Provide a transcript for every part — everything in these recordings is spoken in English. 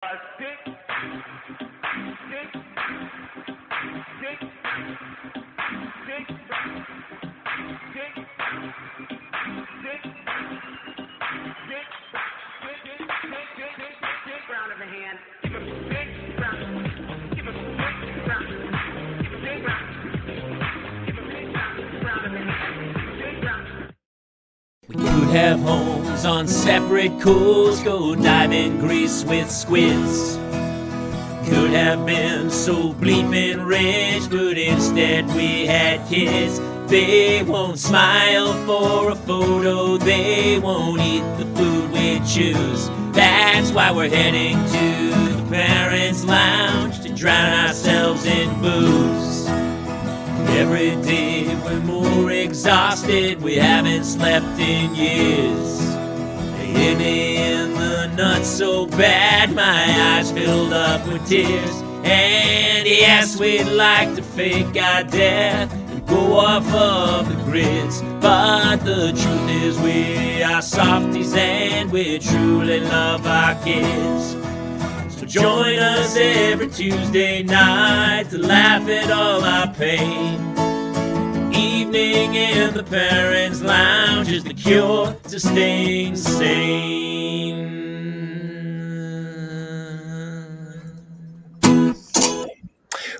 We could have homes on separate coasts, go dive in Greece with squids. Could have been so bleeping rich, but instead we had kids. They won't smile for a photo, they won't eat the food we choose. That's why we're heading to the parents' lounge to drown ourselves in booze. Every day we're more exhausted, we haven't slept in years. They hit me in the nuts so bad, my eyes filled up with tears. And yes, we'd like to fake our death and go off of the grids, but the truth is we are softies and we truly love our kids. So join us every Tuesday night to laugh at all our pain. Evening in the parents' lounge is the cure to staying sane.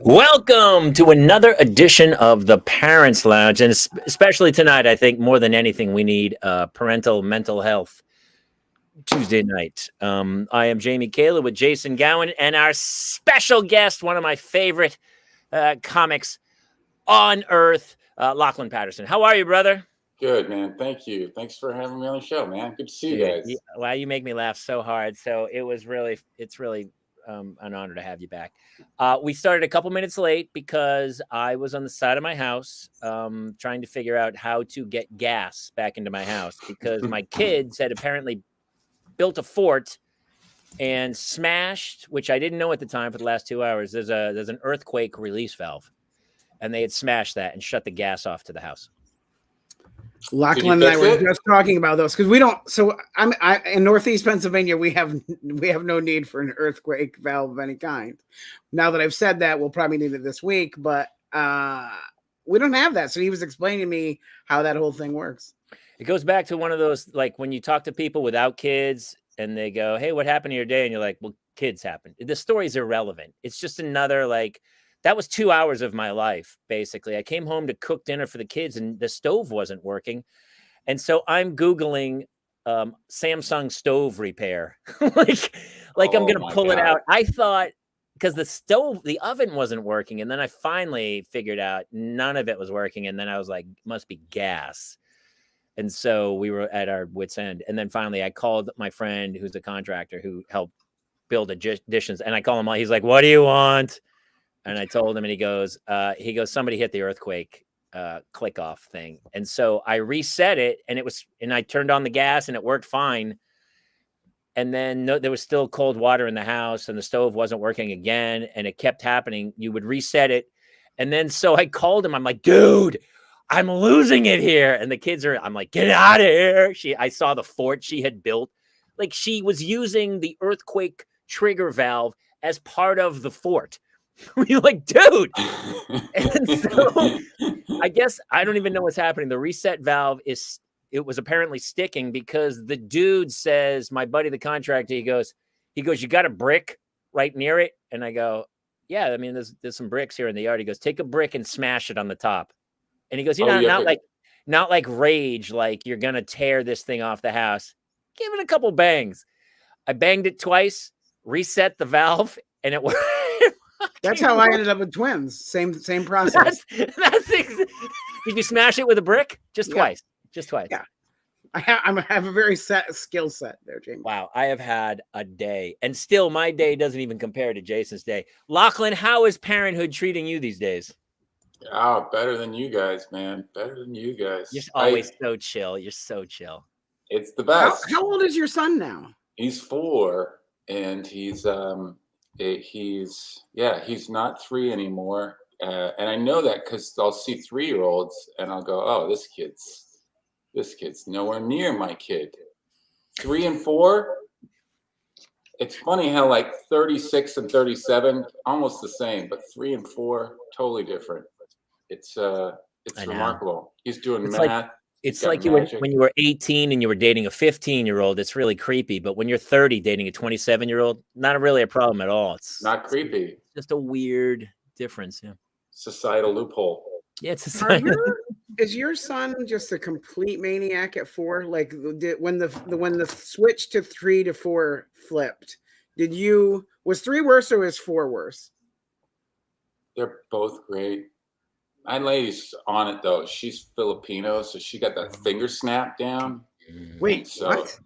Welcome to another edition of the Parents' Lounge, and especially tonight, I think more than anything, we need parental mental health Tuesday night. I am Jamie Kayla with Jason Gowan and our special guest, one of my favorite comics on earth, Lachlan Patterson. How are you, brother? Good, man. Thank you. Thanks for having me on the show, man. Good to see you guys. Wow, you make me laugh so hard. So it's really an honor to have you back. We started a couple minutes late because I was on the side of my house trying to figure out how to get gas back into my house because my kids had apparently built a fort and smashed, which I didn't know at the time for the last 2 hours. There's an earthquake release valve, and they had smashed that and shut the gas off to the house. Lachlan and I were just talking about those because we don't. So I'm in Northeast Pennsylvania. We have no need for an earthquake valve of any kind. Now that I've said that, we'll probably need it this week, but we don't have that. So he was explaining to me how that whole thing works. It goes back to one of those, like when you talk to people without kids and they go, "Hey, what happened to your day?" And you're like, "Well, kids happened." The story's irrelevant. It's just another that was 2 hours of my life, basically. I came home to cook dinner for the kids and the stove wasn't working. And so I'm Googling Samsung stove repair. I'm going to pull it out. I thought, because the oven wasn't working. And then I finally figured out none of it was working. And then I was like, must be gas. And so we were at our wit's end. And then finally I called my friend who's a contractor who helped build additions. And I call him, he's like, "What do you want?" And I told him, and he goes, "Somebody hit the earthquake click off thing." And so I reset it, and I turned on the gas, and it worked fine. And then there was still cold water in the house, and the stove wasn't working again, and it kept happening. You would reset it, and then so I called him. I'm like, "Dude, I'm losing it here." And the kids I'm like, "Get out of here!" I saw the fort she had built, like she was using the earthquake trigger valve as part of the fort. We're like, dude. And so I guess I don't even know what's happening. The reset valve it was apparently sticking because the dude says, my buddy, the contractor, he goes, "You got a brick right near it?" And I go, "Yeah, I mean, there's some bricks here in the yard." He goes, "Take a brick and smash it on the top." And he goes, not like rage, like you're going to tear this thing off the house. Give it a couple bangs. I banged it twice, reset the valve, and it worked. That's how I ended up with twins. Same process. Did you smash it with a brick? Just twice. Yeah. I have a very set skill set there, Jamie. Wow. I have had a day, and still my day doesn't even compare to Jason's day. Lachlan, how is parenthood treating you these days? Oh, better than you guys, man. Better than you guys. You're always so chill. You're so chill. It's the best. How old is your son now? He's 4, and he's not 3 anymore. And I know that because I'll see 3-year-olds and I'll go, "Oh, this kid's nowhere near my kid." 3 and 4, It's funny how like 36 and 37 almost the same, but 3 and 4 totally different. It's remarkable. He's doing It's like math. He's it's got like magic. when you were 18 and you were dating a 15-year-old, it's really creepy. But when you're 30 dating a 27-year-old, not really a problem at all. It's Not creepy. just a weird difference. Yeah. Societal loophole. Yeah, it's a Are sign. is your son just a complete maniac at 4? Like when the switch to 3 to 4 flipped, was 3 worse or was 4 worse? They're both great. My lady's on it though. She's Filipino, so she got that finger snap down. Wait, So what?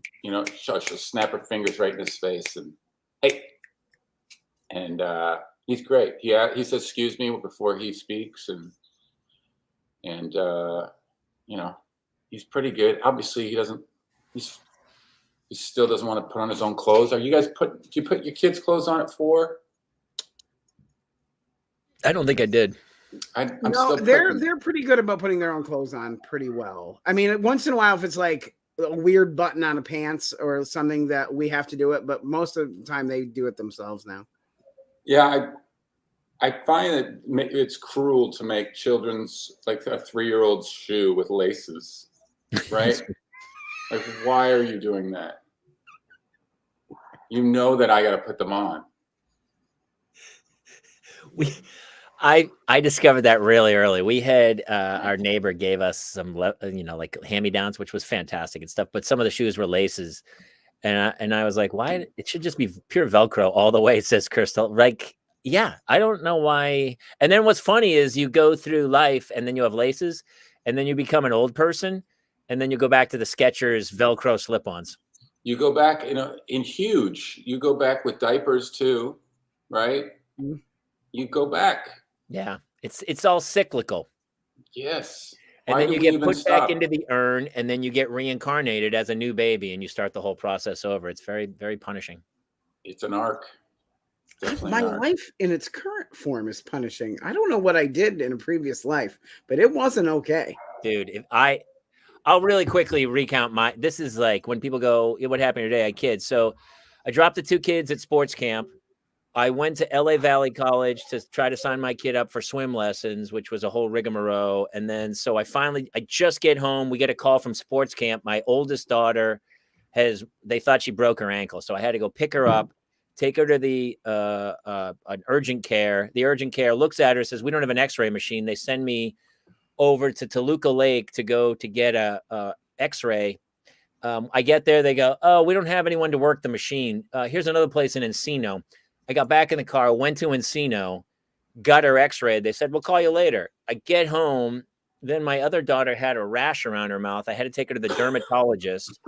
she'll snap her fingers right in his face and hey, and he's great. He says excuse me before he speaks, and he's pretty good. Obviously, he still doesn't want to put on his own clothes. Do you put your kids' clothes on at 4? I don't think I did. No, they're pretty good about putting their own clothes on pretty well. I mean, once in a while, if it's like a weird button on a pants or something that we have to do it, but most of the time they do it themselves now. Yeah, I find that it's cruel to make children's, like a 3-year-old's shoe with laces, right? Like, why are you doing that? You know that I got to put them on. I discovered that really early. We had our neighbor gave us some, like hand-me-downs, which was fantastic and stuff. But some of the shoes were laces, and I was like, why? It should just be pure Velcro all the way. It says Crystal. Like, yeah, I don't know why. And then what's funny is you go through life, and then you have laces, and then you become an old person, and then you go back to the Skechers Velcro slip-ons. You go back, in huge. You go back with diapers too, right? Mm-hmm. You go back. Yeah, it's all cyclical. Yes. And then you get put back into the urn, and then you get reincarnated as a new baby, and you start the whole process over. It's very, very punishing. It's an arc. My life in its current form is punishing. I don't know what I did in a previous life, but it wasn't okay. Dude, I'll really quickly recount this is like when people go, what happened today? I had kids. So I dropped the 2 kids at sports camp. I went to LA Valley College to try to sign my kid up for swim lessons, which was a whole rigmarole. And then, so I just get home. We get a call from sports camp. My oldest daughter they thought she broke her ankle. So I had to go pick her up, take her to the an urgent care. The urgent care looks at her, says, we don't have an x-ray machine. They send me over to Toluca Lake to go to get a x-ray. I get there. They go, oh, we don't have anyone to work the machine. Here's another place in Encino. I got back in the car, went to Encino, got her x-ray. They said, we'll call you later. I get home. Then my other daughter had a rash around her mouth. I had to take her to the dermatologist,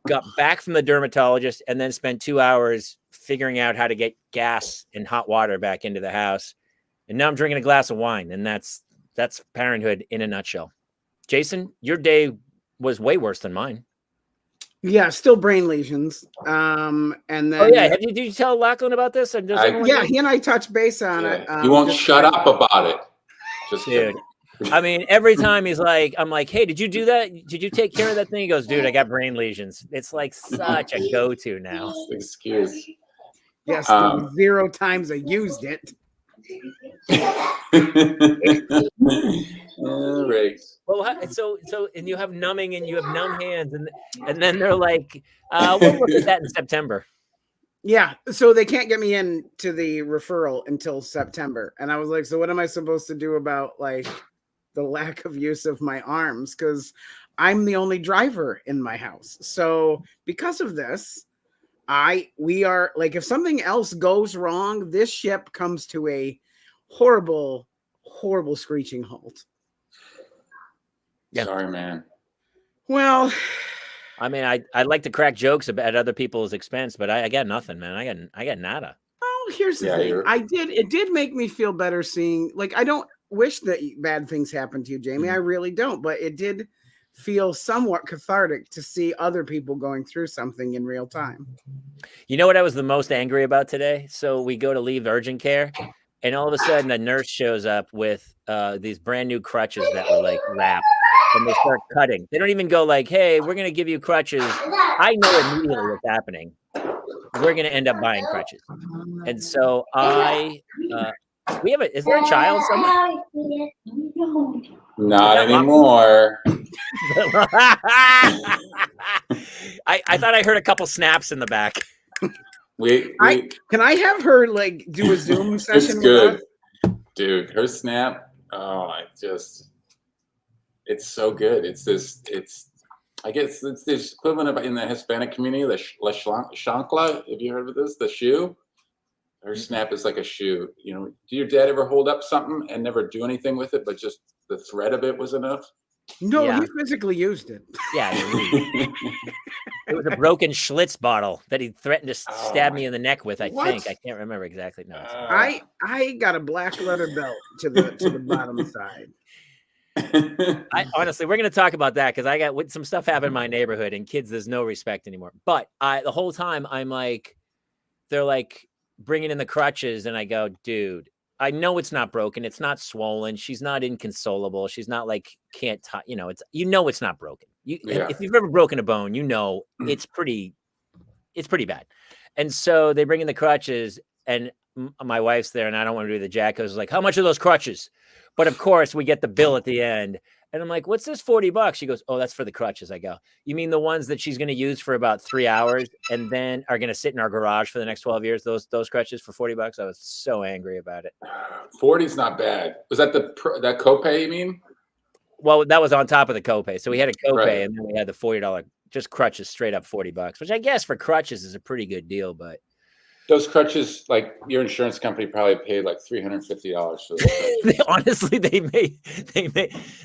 got back from the dermatologist, and then spent 2 hours figuring out how to get gas and hot water back into the house. And now I'm drinking a glass of wine. And that's parenthood in a nutshell. Jason, your day was way worse than mine. Yeah, still brain lesions. And then did you tell Lachlan about this? Or he and I touched base on it. He won't shut up about it. Just dude. I mean, every time I'm like, hey, did you do that? Did you take care of that thing? He goes, dude, I got brain lesions. It's like such a go-to now. Excuse. Yes, 0 times I used it. All right. Well, so and you have numbing and you have numb hands, and then they're like, we'll look at that in September. Yeah, so they can't get me in to the referral until September, and I was like, so what am I supposed to do about like the lack of use of my arms, because I'm the only driver in my house. So because of this, we are like, if something else goes wrong, this ship comes to a horrible screeching halt. Yeah. Sorry, man. Well, I mean, I like to crack jokes at other people's expense, but I got nothing, man. I got nada. Oh, here's the thing. It did make me feel better seeing, like, I don't wish that bad things happen to you, Jamie. I really don't, but it did feel somewhat cathartic to see other people going through something in real time. You know what I was the most angry about today? So we go to leave urgent care, and all of a sudden a nurse shows up with these brand new crutches that were like wrapped, and they start cutting. They don't even go like, hey, we're going to give you crutches. I know immediately what's happening. we're going to end up buying crutches. And so we have is there a child somewhere? Not anymore. I thought I heard a couple snaps in the back. Can I have her like do a Zoom session? It's good, dude. Her snap. Oh, it's so good. I guess it's the equivalent of in the Hispanic community, the chancla. Have you heard of this? The shoe. Her snap is like a shoe. You know, did your dad ever hold up something and never do anything with it, but just the thread of it was enough? No, he physically used it. Yeah. It was a broken Schlitz bottle that he threatened to stab me in the neck with, I think. I can't remember exactly. No. I got a black leather belt to the bottom side. Honestly, we're going to talk about that because I got some stuff happened in my neighborhood and kids, there's no respect anymore. But the whole time I'm like, they're like bringing in the crutches and I go, dude, I know it's not broken. It's not swollen. She's not inconsolable. She's not like can't touch. You know, it's not broken. If you've ever broken a bone, you know it's pretty bad. And so they bring in the crutches, and my wife's there, and I don't want to do the jack. I was like, "How much are those crutches?" But of course, we get the bill at the end, and I'm like, "What's this $40?" She goes, "Oh, that's for the crutches." I go, "You mean the ones that she's going to use for about 3 hours, and then are going to sit in our garage for the next 12 years? Those crutches for $40?" I was so angry about it. 40's not bad. Was that that copay? You mean? Well, that was on top of the copay. So we had a copay, and then we had the $40 just crutches, straight up $40, which I guess for crutches is a pretty good deal. But those crutches, like your insurance company probably paid like $350 for those. Honestly,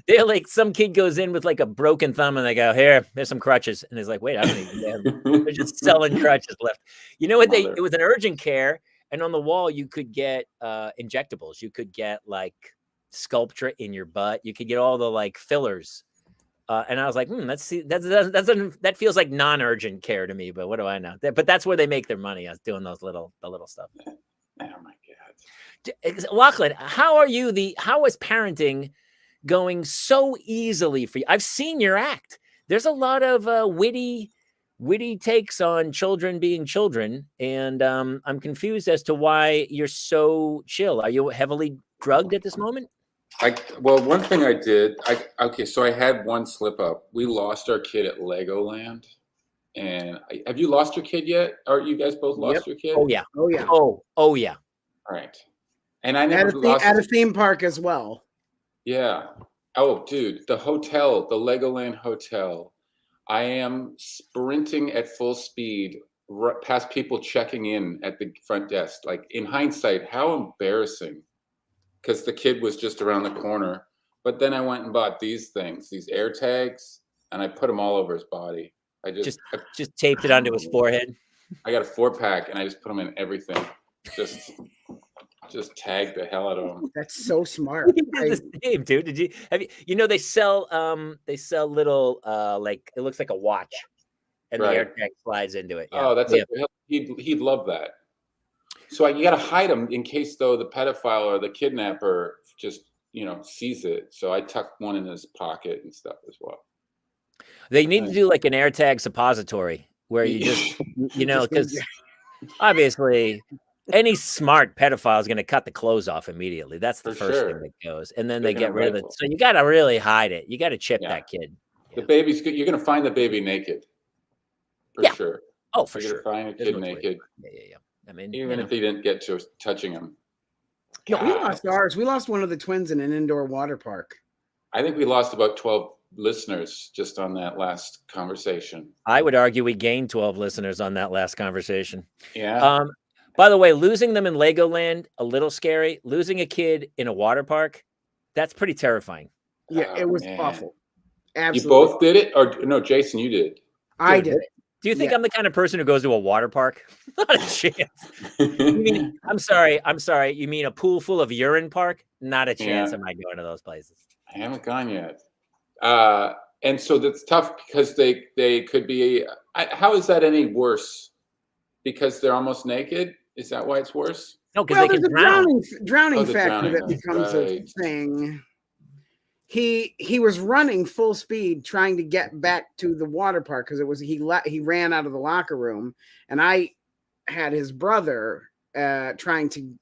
they're like some kid goes in with like a broken thumb, and they go, "Here's some crutches," and he's like, "Wait, I don't even have them." They're just selling crutches left. You know what? It was an urgent care, and on the wall you could get injectables. You could get like sculpture in your butt. You could get all the like fillers, and I was like, that feels like non-urgent care to me. But what do I know? But that's where they make their money. I was doing the little stuff. Oh my God, Lachlan, how is parenting going so easily for you? I've seen your act. There's a lot of witty takes on children being children, and I'm confused as to why you're so chill. Are you heavily drugged at this moment? Well, one thing I did, so I had one slip up. We lost our kid at Legoland. And have you lost your kid yet? Or you guys both lost your kid? Oh yeah. Oh yeah. All right. And I never lost at a theme park as well. Yeah. Oh, dude, the hotel, the Legoland hotel. I am sprinting at full speed past people checking in at the front desk. Like in hindsight, how embarrassing. Because the kid was just around the corner. But then I went and bought these things, these air tags, and I put them all over his body. I just taped it onto his forehead. I got a 4-pack and I just put them in everything. Just tagged the hell out of them. That's so smart. The same, dude. They sell little like it looks like a watch, and the air tag slides into it. Yeah. Oh, he'd love that. So you got to hide them in case, though, the pedophile or the kidnapper just, sees it. So I tucked one in his pocket and stuff as well. They need to do like an AirTag suppository where you just, because obviously any smart pedophile is going to cut the clothes off immediately. That's the first thing that goes. And then they get rid of it. So you got to really hide it. You got to chip that kid. The baby's good. You're going to find the baby naked. For sure. Oh, for sure. You're going to find a kid naked. Yeah. I mean, even if they didn't get to touching him. No, we lost ours. We lost one of the twins in an indoor water park. I think we lost about 12 listeners just on that last conversation. I would argue we gained 12 listeners on that last conversation. Yeah. By the way, losing them in Legoland, a little scary. Losing a kid in a water park, that's pretty terrifying. Yeah, it was awful. Absolutely. You both did it? Or no, Jason, you did. I did it. Do you think I'm the kind of person who goes to a water park? Not a chance. You mean, I'm sorry. You mean a pool full of urine park? Not a chance am I going to those places. I haven't gone yet. And so that's tough because they could be. How is that any worse? Because they're almost naked? Is that why it's worse? No, because they can drown. Drowning factor that becomes a thing. He was running full speed trying to get back to the water park because he ran out of the locker room, and I had his brother trying to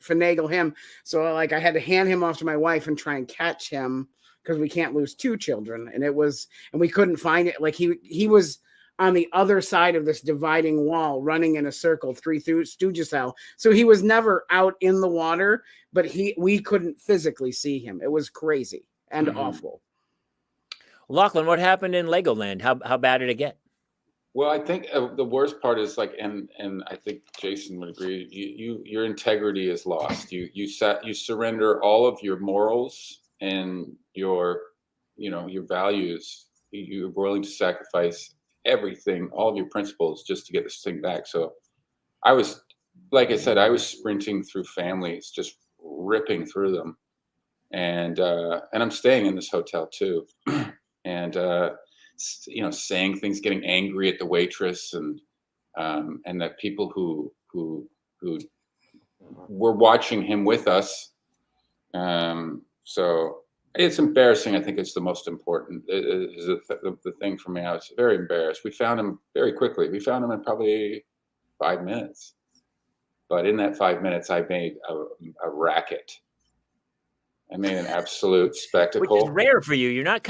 finagle him. So like I had to hand him off to my wife and try and catch him because we can't lose two children. And we couldn't find it. Like he was on the other side of this dividing wall running in a circle, Three Stooges style. So he was never out in the water, but we couldn't physically see him. It was crazy and awful. Lachlan, what happened in Legoland? How bad did it get? Well, I think the worst part is like, and I think Jason would agree. Your integrity is lost. You surrender all of your morals and your values. You're willing to sacrifice everything, all of your principles, just to get this thing back. So, I was, like I said, I was sprinting through families, just ripping through them, and I'm staying in this hotel too, and. Saying things, getting angry at the waitress, and that people who were watching him with us. So it's embarrassing. I think it's the most important. Is the thing for me. I was very embarrassed. We found him very quickly. We found him in probably 5 minutes, but in that 5 minutes, I made a racket. I made an absolute spectacle. Which is rare for you. You're not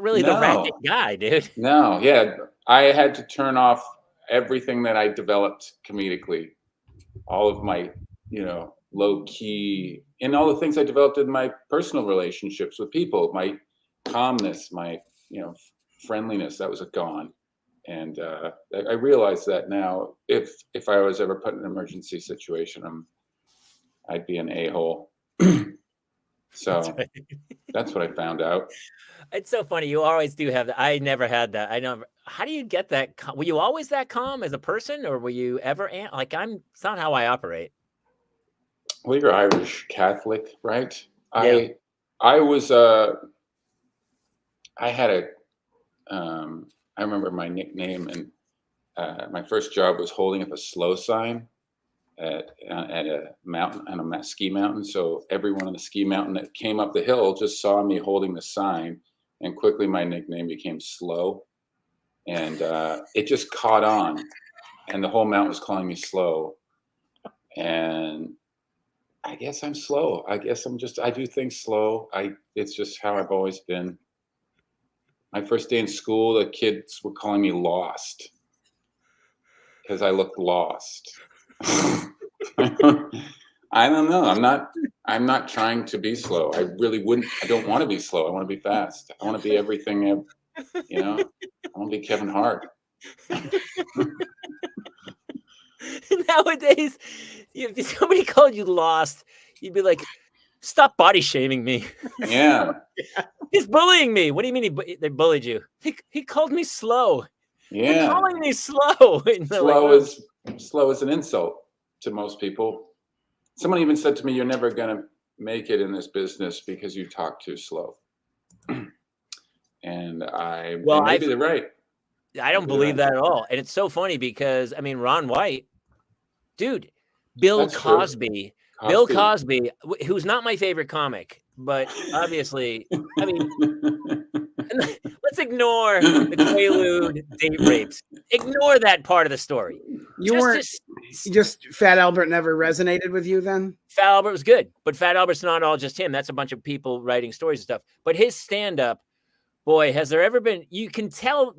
really the racket guy, dude. No, yeah. I had to turn off everything that I developed comedically. All of my, low key, and all the things I developed in my personal relationships with people, my calmness, my, friendliness, that was gone. And I realize that now, if I was ever put in an emergency situation, I'd be an a-hole. So that's what I found out. It's so funny. You always do have that. I never had that. How do you get that? Were you always that calm as a person, or were you ever like it's not how I operate. Well, you're Irish Catholic, right? Yeah. I was I had I remember my nickname, and my first job was holding up a slow sign at a mountain, on a ski mountain. So everyone on the ski mountain that came up the hill just saw me holding the sign, and quickly my nickname became Slow, and it just caught on, and the whole mountain was calling me Slow. And I guess I'm slow. I guess I do things slow. It's just how I've always been. My first day in school, the kids were calling me Lost because I looked lost. I don't know. I'm not trying to be slow. I don't want to be slow. I want to be fast. I want to be everything, I want to be Kevin Hart. Nowadays, if somebody called you Lost, you'd be like, stop body shaming me. Yeah. He's bullying me. What do you mean they bullied you? He called me slow. Yeah. They're calling me slow. Slow is an insult to most people. Someone even said to me, "You're never going to make it in this business because you talk too slow." And maybe they're right. I don't believe that at all. And it's so funny because Ron White, dude, Bill Cosby, who's not my favorite comic, but obviously, let's ignore the Quaalude date rapes. Ignore that part of the story. Just Fat Albert never resonated with you then? Fat Albert was good, but Fat Albert's not all just him. That's a bunch of people writing stories and stuff. But his stand-up, boy, has there ever been, you can tell,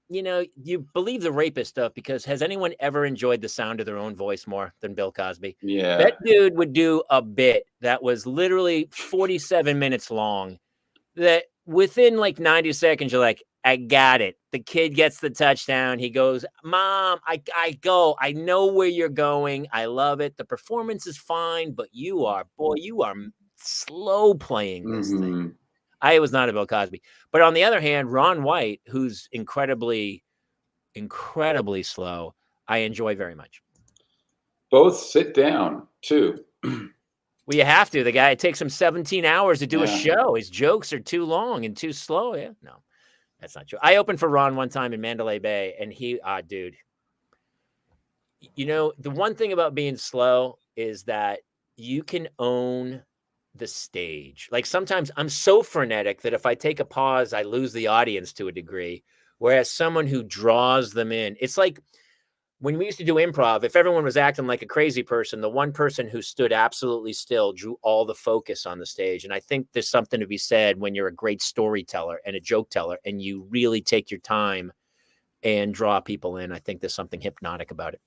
you believe the rapist stuff because has anyone ever enjoyed the sound of their own voice more than Bill Cosby? Yeah. That dude would do a bit that was literally 47 minutes long that within like 90 seconds, you're like, I got it. The kid gets the touchdown. He goes, Mom, I know where you're going. I love it. The performance is fine, but you are slow playing this thing. I was not a Bill Cosby. But on the other hand, Ron White, who's incredibly, incredibly slow, I enjoy very much. Both sit down, too. Well, you have to. The guy, it takes him 17 hours to do a show. His jokes are too long and too slow. Yeah, no, that's not true. I opened for Ron one time in Mandalay Bay, and dude. The one thing about being slow is that you can own the stage. Like sometimes I'm so frenetic that if I take a pause, I lose the audience to a degree. Whereas someone who draws them in, it's like when we used to do improv, if everyone was acting like a crazy person, the one person who stood absolutely still drew all the focus on the stage. And I think there's something to be said when you're a great storyteller and a joke teller and you really take your time and draw people in. I think there's something hypnotic about it.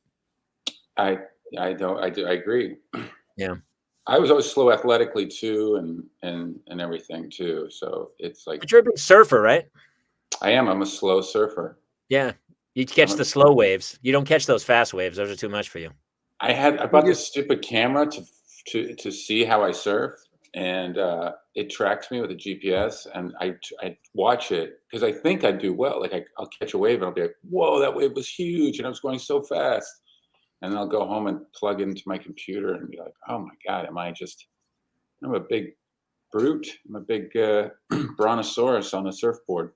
I agree. Yeah. I was always slow athletically too, and everything too. So it's like, But you're a big surfer, right? I'm a slow surfer. Yeah. You catch the slow waves. You don't catch those fast waves. Those are too much for you. I bought this stupid camera to see how I surf, and it tracks me with a GPS, and I watch it because I think I do well. Like I'll catch a wave and I'll be like, "Whoa, that wave was huge," and I was going so fast. And then I'll go home and plug into my computer and be like, "Oh my God, I'm a big brute. I'm a big brontosaurus on a surfboard."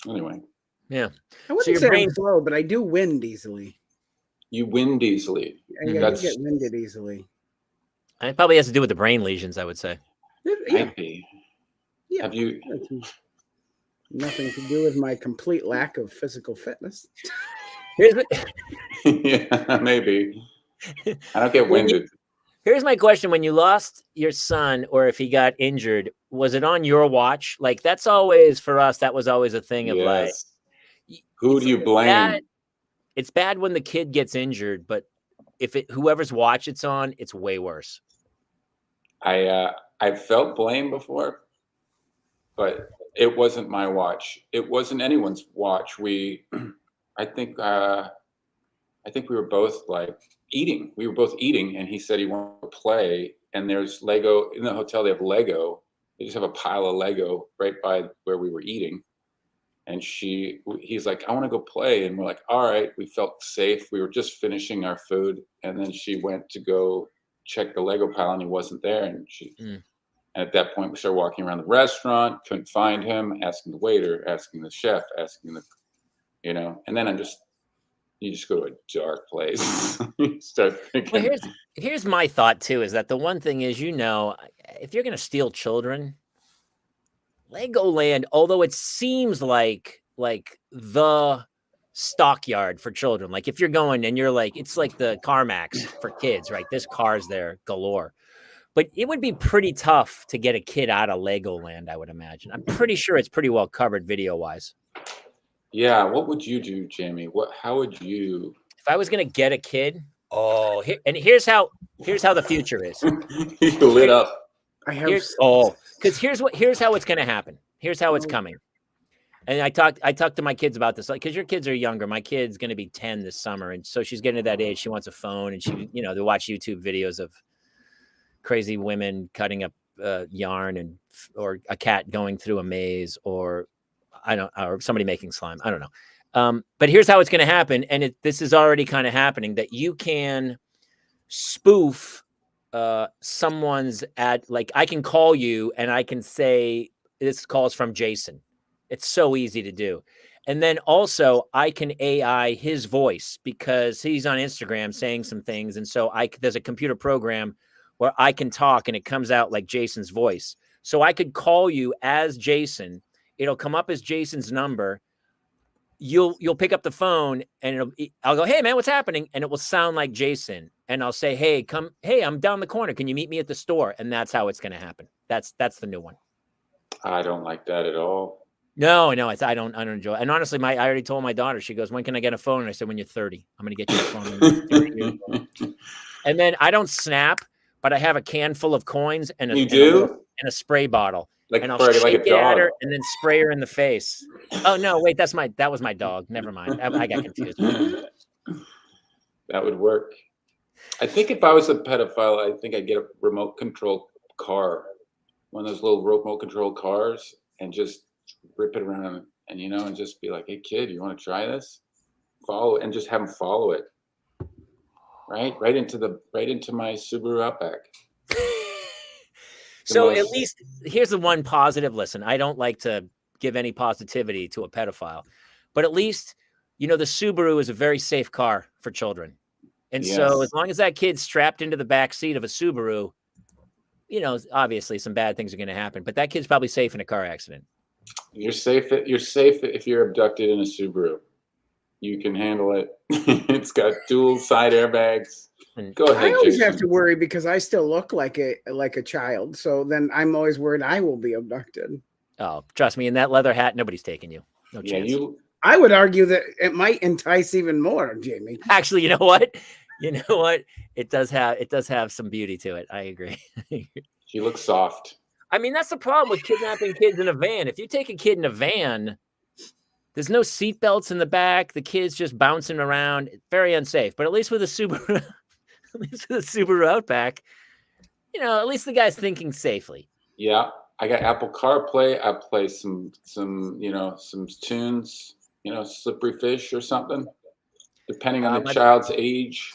Anyway. Yeah. I wouldn't say I'm slow, but I do wind easily. You wind easily. I do get winded easily. And it probably has to do with the brain lesions, I would say. Might be. Yeah. Have you? Nothing to do with my complete lack of physical fitness. Yeah, maybe. I don't get winded. Here's my question. When you lost your son or if he got injured, was it on your watch? Like that's always for us, that was always a thing of like, who do you blame? It's bad when the kid gets injured, but if whoever's watch it's on, it's way worse. I've felt blame before, but it wasn't my watch. It wasn't anyone's watch. I think we were both like eating. We were both eating, and he said he wanted to play. And there's Lego in the hotel. They have Lego. They just have a pile of Lego right by where we were eating. And he's like, "I want to go play." And we're like, "All right." We felt safe. We were just finishing our food. And then she went to go check the Lego pile and he wasn't there. And and at that point we started walking around the restaurant, couldn't find him, asking the waiter, asking the chef, asking and then you just go to a dark place. You start thinking. Well, here's my thought too, is that the one thing is, if you're going to steal children, Legoland, although it seems like the stockyard for children, like if you're going and you're like, it's like the CarMax for kids, right? This car's there galore. But it would be pretty tough to get a kid out of Legoland, I would imagine. I'm pretty sure it's pretty well covered video-wise. Yeah, what would you do, Jamie? How would you? If I was going to get a kid, here's how the future is. You lit up. Because here's how it's going to happen. Here's how it's coming. And I talked to my kids about this, like, because your kids are younger. My kid's going to be 10 this summer, and so she's getting to that age. She wants a phone, and she, they watch YouTube videos of crazy women cutting up yarn or a cat going through a maze, or somebody making slime. I don't know. But here's how it's going to happen, and this is already kind of happening, that you can spoof someone's like I can call you and I can say this call's from Jason. It's so easy to do. And then also I can AI his voice because he's on Instagram saying some things. And so there's a computer program where I can talk and it comes out like Jason's voice. So I could call you as Jason. It'll come up as Jason's number. You'll pick up the phone and I'll go, "Hey man, what's happening?" And it will sound like Jason. And I'll say, "Hey, I'm down the corner. Can you meet me at the store?" And that's how it's going to happen. That's the new one. I don't like that at all. No, I don't enjoy it. And honestly, I already told my daughter, she goes, "When can I get a phone?" And I said, "When you're 30, I'm going to get you a phone." When you're 30. And then I don't snap, but I have a can full of coins and a spray bottle. And I'll shake it at her and then spray her in the face. Oh no, wait, that was my dog. Never mind. I got confused. That would work. I think if I was a pedophile, I think I'd get a remote control car, one of those little remote control cars, and just rip it around and and just be like, "Hey kid, you want to try this?" Follow it and just have them follow it. Right into my Subaru Outback. So at least here's the one positive. Listen, I don't like to give any positivity to a pedophile, but at least, the Subaru is a very safe car for children. And so as long as that kid's strapped into the back seat of a Subaru, obviously some bad things are going to happen, but that kid's probably safe in a car accident. You're safe if you're abducted in a Subaru. You can handle it. It's got dual side airbags. Go I ahead, always have Jason. to worry because I still look like a child. So then I'm always worried I will be abducted. Oh, trust me, in that leather hat, nobody's taking you. No Yeah, chance. I would argue that it might entice even more, Jamie. Actually, you know what? You know what? It does have some beauty to it. I agree. she looks soft. I mean, that's the problem with kidnapping kids in a van. If you take a kid in a van, there's no seat belts in the back. The kid's just bouncing around. Very unsafe. But at least with a Subaru, at least with a Subaru Outback, you know, at least the guy's thinking safely. Yeah, I got Apple CarPlay. I play some some tunes. Slippery Fish or something, depending on the child's age.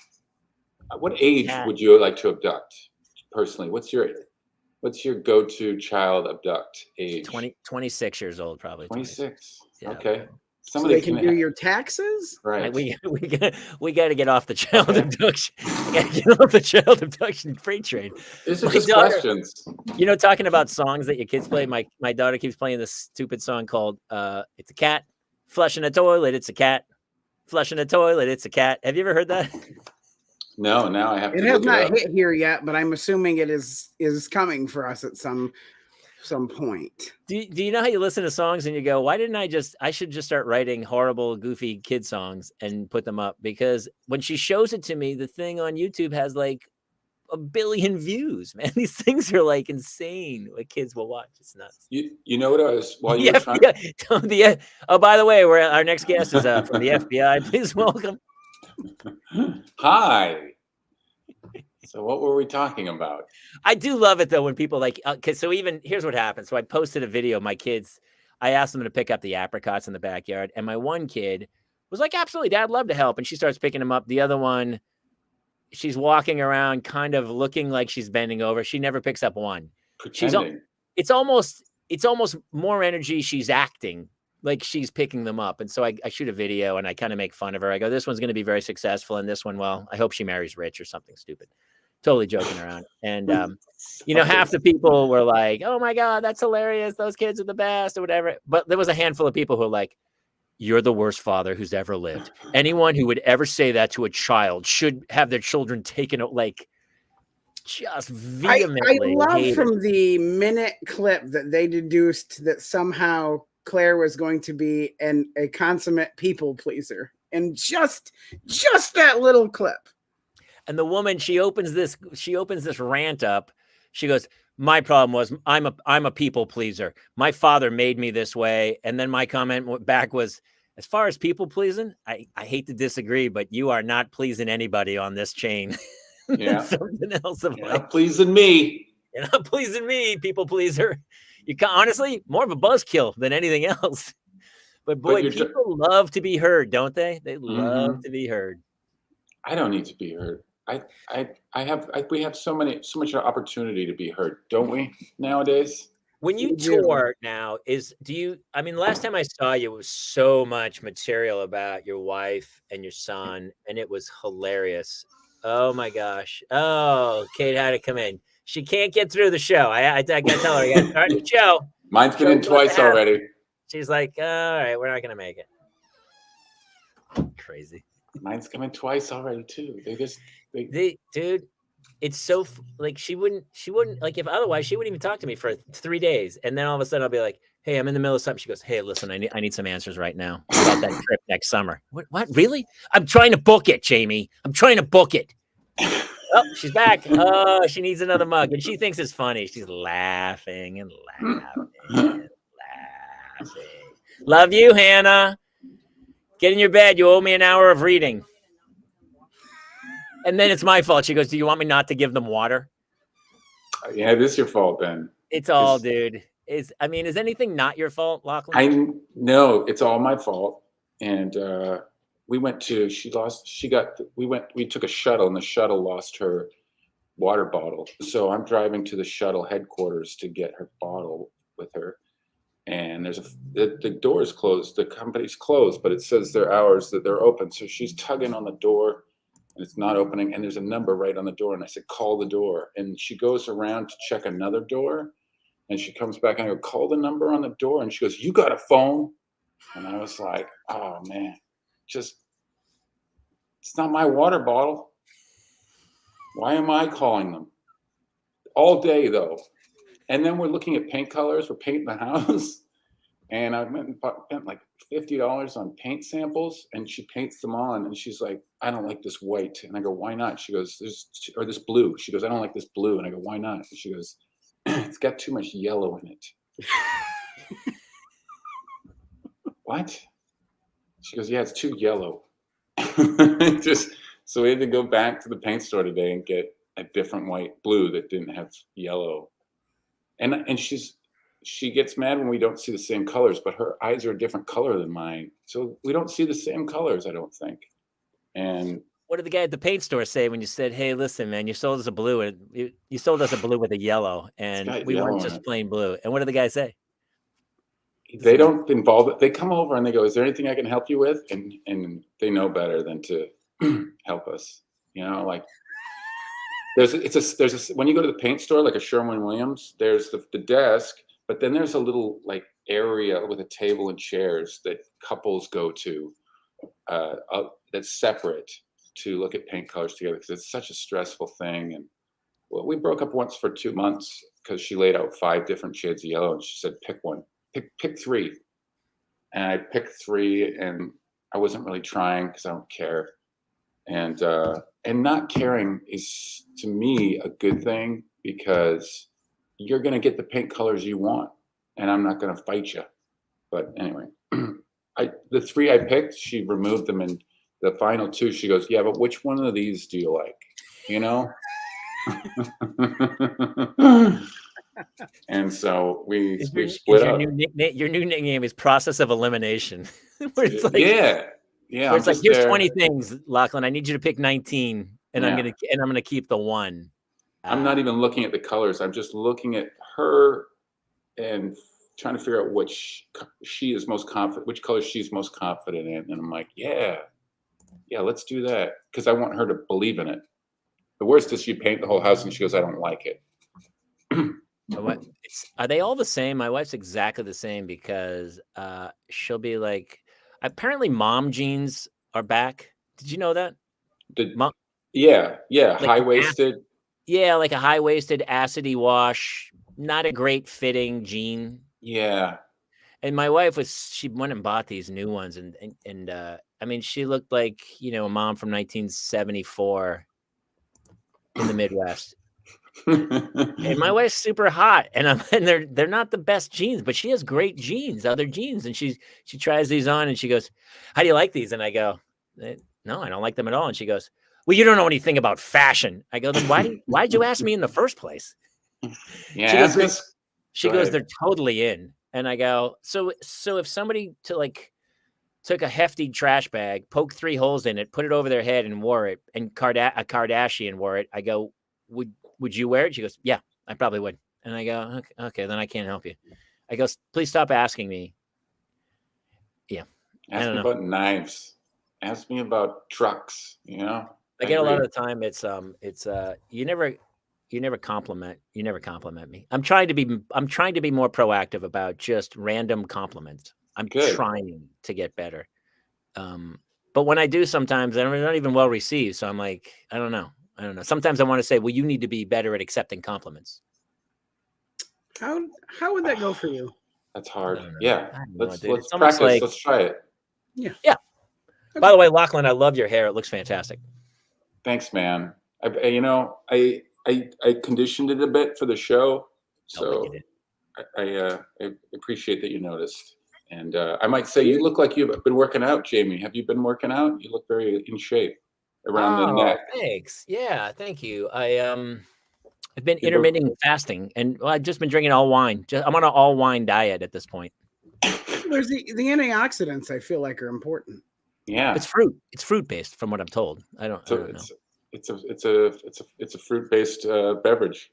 What age would you like to abduct? Personally, what's your go-to child abduct age? 26 years old, probably. 26. Yeah. Okay. So they can do your taxes? Right. We got to get off the child abduction. We got to get off the child abduction freight train. These are just questions. You know, talking about songs that your kids play, my daughter keeps playing this stupid song called "It's a Cat Flushing a Toilet." It's a cat flushing a toilet. It's a cat. Have you ever heard that? No. Now I have to. It has not hit here yet, but I'm assuming it is coming for us at some point. Do you know how you listen to songs and you go, why didn't I should just start writing horrible, goofy kid songs and put them up? Because when she shows it to me, the thing on YouTube has like 1 billion views, man. These things are like insane what kids will watch. It's nuts. You know what I was while you were trying. Oh, by the way, our next guest is from the FBI. Please welcome. Hi. So what were we talking about? I do love it though when people like, so even here's what happened. So I posted a video of my kids. I asked them to pick up the apricots in the backyard, and my one kid was like, "Absolutely, Dad, I'd love to help." And she starts picking them up. The other one, she's walking around, kind of looking like she's bending over. She never picks up one. Pretending. It's almost more energy. She's acting like she's picking them up. And so I shoot a video and I kind of make fun of her. I go, "This one's going to be very successful, and this one, well, I hope she marries rich," or something stupid. Totally joking around. And, half the people were like, "Oh my God, that's hilarious. Those kids are the best," or whatever. But there was a handful of people who were like, "You're the worst father who's ever lived. Anyone who would ever say that to a child should have their children taken," like just vehemently. I love from the minute clip that they deduced that somehow Claire was going to be a consummate people pleaser. And just that little clip. And the woman, she opens this rant up. She goes, "My problem was I'm a people pleaser. My father made me this way." And then my comment back was, "As far as people pleasing, I hate to disagree, but you are not pleasing anybody on this chain." Yeah. Something else of you're not pleasing me. You're not pleasing me, people pleaser. You can honestly more of a buzzkill than anything else. But boy, people love to be heard, don't they? They love to be heard. I don't need to be heard. We have so much opportunity to be heard, don't we, nowadays? When you tour now, last time I saw you, it was so much material about your wife and your son, and it was hilarious. Oh my gosh. Oh, Kate had to come in. She can't get through the show. I got to tell her, I got to start the show. Mine's been in twice already. She's like, "All right, we're not going to make it." Crazy. Mine's coming twice already too. Dude, it's so like she wouldn't like, if otherwise she wouldn't even talk to me for 3 days, and then all of a sudden I'll be like, "Hey, I'm in the middle of something." She goes, "Hey, listen, I need some answers right now about that trip next summer." What? Really? "I'm trying to book it, Jamie. I'm trying to book it." Oh, she's back. Oh, she needs another mug, and she thinks it's funny. She's laughing and laughing and laughing. Love you, Hannah. Get in your bed. You owe me an hour of reading. And then it's my fault. She goes, "Do you want me not to give them water?" Yeah, this is your fault then. It's all, dude. Is anything not your fault, Lachlan? No, it's all my fault. And we took a shuttle, and the shuttle lost her water bottle. So I'm driving to the shuttle headquarters to get her bottle with her. And the door is closed. The company's closed, but it says their hours that they're open. So she's tugging on the door, and it's not opening. And there's a number right on the door. And I said, "Call the door." And she goes around to check another door. And she comes back and I go, "Call the number on the door." And she goes, "You got a phone?" And I was like, "Oh man, it's not my water bottle. Why am I calling them? All day though. And then we're looking at paint colors. We're painting the house. And I went and spent like $50 on paint samples, and she paints them on, and she's like, I don't like this white. And I go, why not? She goes, or this blue. She goes, I don't like this blue. And I go, why not? And she goes, it's got too much yellow in it. What? She goes, yeah, it's too yellow. So we had to go back to the paint store today and get a different white blue that didn't have yellow. And she gets mad when we don't see the same colors, but her eyes are a different color than mine. So we don't see the same colors, I don't think. And what did the guy at the paint store say when you said, hey, listen, man, you sold us a blue, and you sold us a blue with a yellow, and we weren't just plain blue. And what did the guy say? They don't involve it. They come over and they go, is there anything I can help you with? And they know better than to help us. You know, like there's when you go to the paint store, like a Sherwin-Williams, there's the desk, but then there's a little like area with a table and chairs that couples go to that's separate to look at paint colors together, because it's such a stressful thing. And well, we broke up once for 2 months because she laid out 5 different shades of yellow, and she said, pick one, pick 3. And I picked 3, and I wasn't really trying because I don't care. And not caring is, to me, a good thing, because you're going to get the paint colors you want, and I'm not going to fight you. But anyway, the 3 I picked, she removed them, and the final 2, she goes, yeah, but which one of these do you like? You know? And so we split up. Your new nickname is Process of Elimination. Where it's like, yeah. Where it's like, here's 20 things, Lachlan. I need you to pick 19, and I'm gonna keep the 1. I'm not even looking at the colors. I'm just looking at her and trying to figure out which she is most confident, which color she's most confident in. And I'm like, yeah, let's do that, because I want her to believe in it. The worst is she paint the whole house and she goes, I don't like it. Are they all the same? My wife's exactly the same, because she'll be like, apparently mom jeans are back. Did you know that? Yeah, like high-waisted. Yeah, like a high-waisted, acidy wash, not a great fitting jean. Yeah. And my wife she went and bought these new ones, and I mean, she looked like, you know, a mom from 1974 in the Midwest. And my wife's super hot, and they're not the best jeans, but she has great jeans, other jeans, and she tries these on, and she goes, how do you like these? And I go, no, I don't like them at all. And she goes, well, you don't know anything about fashion. I go, then why'd you ask me in the first place? Yeah, she goes, they're totally in. And I go, so if somebody took a hefty trash bag, poked 3 holes in it, put it over their head and wore it, and a Kardashian wore it, I go, would you wear it? She goes, yeah, I probably would. And I go, okay, then I can't help you. I go, please stop asking me. Yeah. Ask me about knives. Ask me about trucks, you know? I get a lot of the time it's you never compliment me. I'm trying to be more proactive about just random compliments. I'm trying to get better. But when I do, sometimes they're not even well received. So I'm like, I don't know. Sometimes I want to say, well, you need to be better at accepting compliments. How would that go for you? That's hard. Yeah. Let's practice. Let's try it. Yeah. Yeah. Okay. By the way, Lachlan, I love your hair. It looks fantastic. Thanks, man. I conditioned it a bit for the show, so I appreciate that you noticed. And I might say, you look like you've been working out, Jamie. Have you been working out? You look very in shape around the neck. Thanks. Yeah, thank you. I've been intermittent fasting, and I've just been drinking all wine. I'm on an all wine diet at this point. There's the antioxidants, I feel like, are important. Yeah, it's fruit. It's fruit based, from what I'm told. I don't know. It's a fruit based beverage.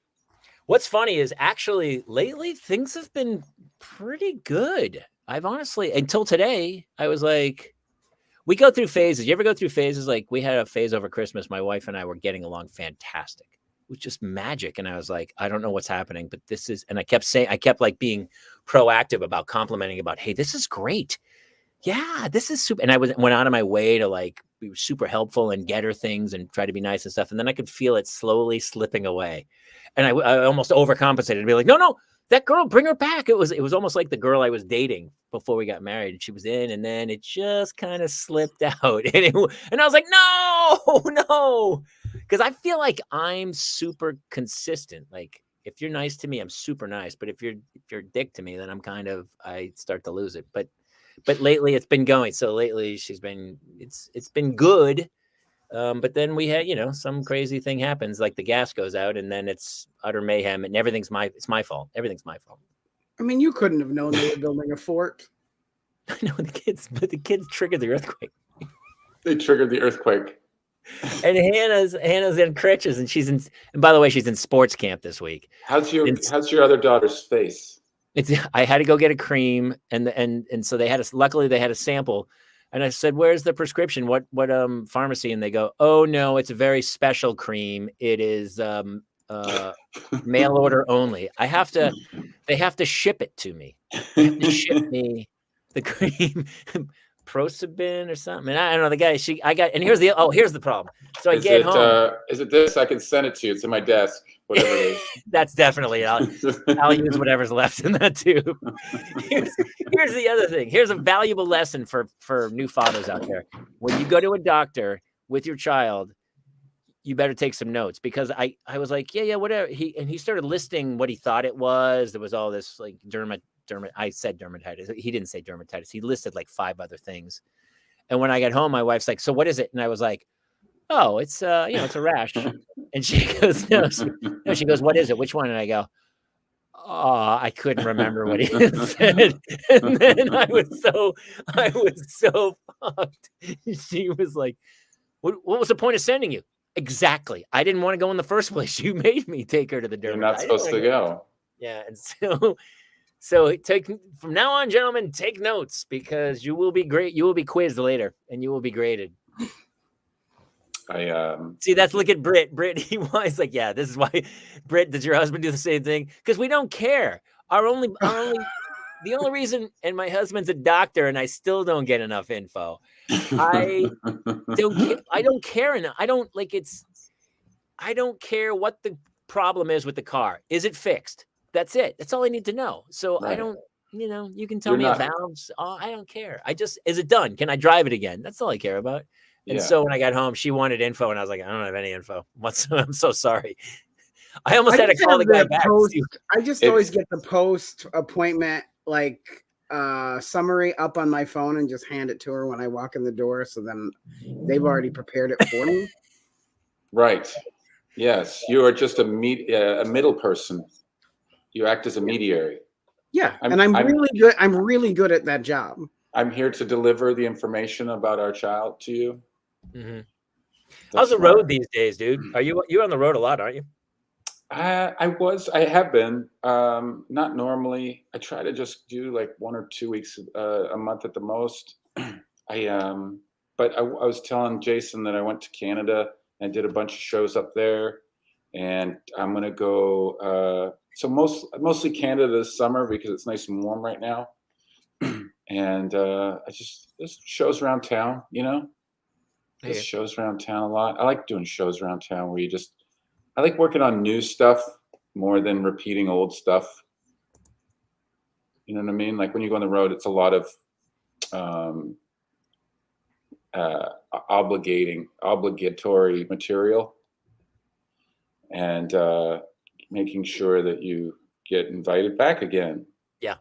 What's funny is, actually lately things have been pretty good. I've honestly, until today, I was like, we go through phases. You ever go through phases? Like, we had a phase over Christmas. My wife and I were getting along fantastic. It was just magic. And I was like, I don't know what's happening, but this is, and I kept like being proactive about complimenting about, hey, this is great. yeah, this is super. And I went out of my way to like be super helpful and get her things and try to be nice and stuff. And then I could feel it slowly slipping away. And I almost overcompensated to be like, no, that girl, bring her back. It was almost like the girl I was dating before we got married. And she was in, and then it just kind of slipped out. And I was like, no. Because I feel like I'm super consistent. Like, if you're nice to me, I'm super nice. But if you're a dick to me, then I start to lose it. But lately it's been going. So lately it's been good. But then we had, some crazy thing happens, like the gas goes out, and then it's utter mayhem, and it's my fault. Everything's my fault. I mean, you couldn't have known they were building a fort. I know but the kids triggered the earthquake. They triggered the earthquake. And Hannah's in crutches, and and by the way, she's in sports camp this week. How's your other daughter's face? I had to go get a cream, and so luckily they had a sample, and I said, "Where's the prescription? What pharmacy?" And they go, "Oh no, it's a very special cream. It is mail order only. They have to ship it to me. They have to ship me the cream." Prosabin or something. And I don't know the guy. And here's the problem. So I get home. Is it this? I can send it to you. It's in my desk. Whatever it is. That's definitely it. I'll use whatever's left in that tube. Here's the other thing. Here's a valuable lesson for new fathers out there. When you go to a doctor with your child, you better take some notes, because I was like, yeah, whatever. He started listing what he thought it was. There was all this like I said dermatitis. He didn't say dermatitis. He listed like 5 other things. And when I got home, my wife's like, "So what is it?" And I was like, "Oh, it's it's a rash." And she goes, "No." She goes, "What is it? Which one?" And I go, "Oh, I couldn't remember what he said." And then I was so fucked. She was like, what was the point of sending you? Exactly. I didn't want to go in the first place. You made me take her to the dermatologist. You're not supposed to go. Yeah. And so from now on, gentlemen, take notes, because you will be great. You will be quizzed later, and you will be graded. See, look at Britt. He was like, yeah, this is why. Britt, does your husband do the same thing? Because we don't care. The only reason, and my husband's a doctor, and I still don't get enough info. I don't care enough. I don't care what the problem is with the car. Is it fixed? That's it. That's all I need to know. So right. I don't, you can tell me valves. I don't care. Is it done? Can I drive it again? That's all I care about. And so when I got home, she wanted info, and I was like, I don't have any info. I'm so sorry. I almost had to call the guy back. I just always get the post appointment summary up on my phone and just hand it to her when I walk in the door. So then they've already prepared it for me. Right. Yes. You are just a middle person. You act as a mediary. Yeah. I'm really good. I'm really good at that job. I'm here to deliver the information about our child to you. Mm-hmm. How's the road these days, dude? You're on the road a lot, aren't you? I have been, not normally. I try to just do like 1 or 2 weeks a month at the most. But I was telling Jason that I went to Canada and did a bunch of shows up there, and I'm gonna go. So mostly Canada this summer because it's nice and warm right now, and there's shows around town. There's shows around town a lot. I like doing shows around town where I like working on new stuff more than repeating old stuff. You know what I mean? Like when you go on the road, it's a lot of obligatory material, and making sure that you get invited back again. Yeah.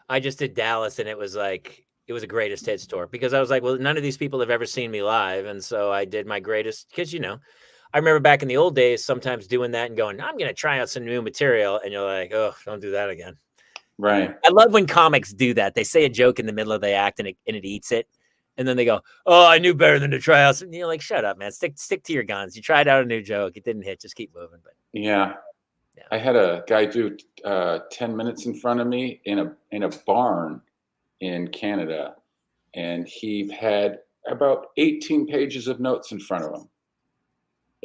I just did Dallas, and it was a greatest hits tour, because I was like, well, none of these people have ever seen me live. And so I did my greatest, because, I remember back in the old days, sometimes doing that and going, I'm going to try out some new material. And you're like, oh, don't do that again. Right. I love when comics do that. They say a joke in the middle of the act and it eats it. And then they go, oh, I knew better than to try out. And you're like, shut up, man. Stick to your guns. You tried out a new joke. It didn't hit. Just keep moving. But yeah. I had a guy do 10 minutes in front of me in a barn in Canada. And he had about 18 pages of notes in front of him.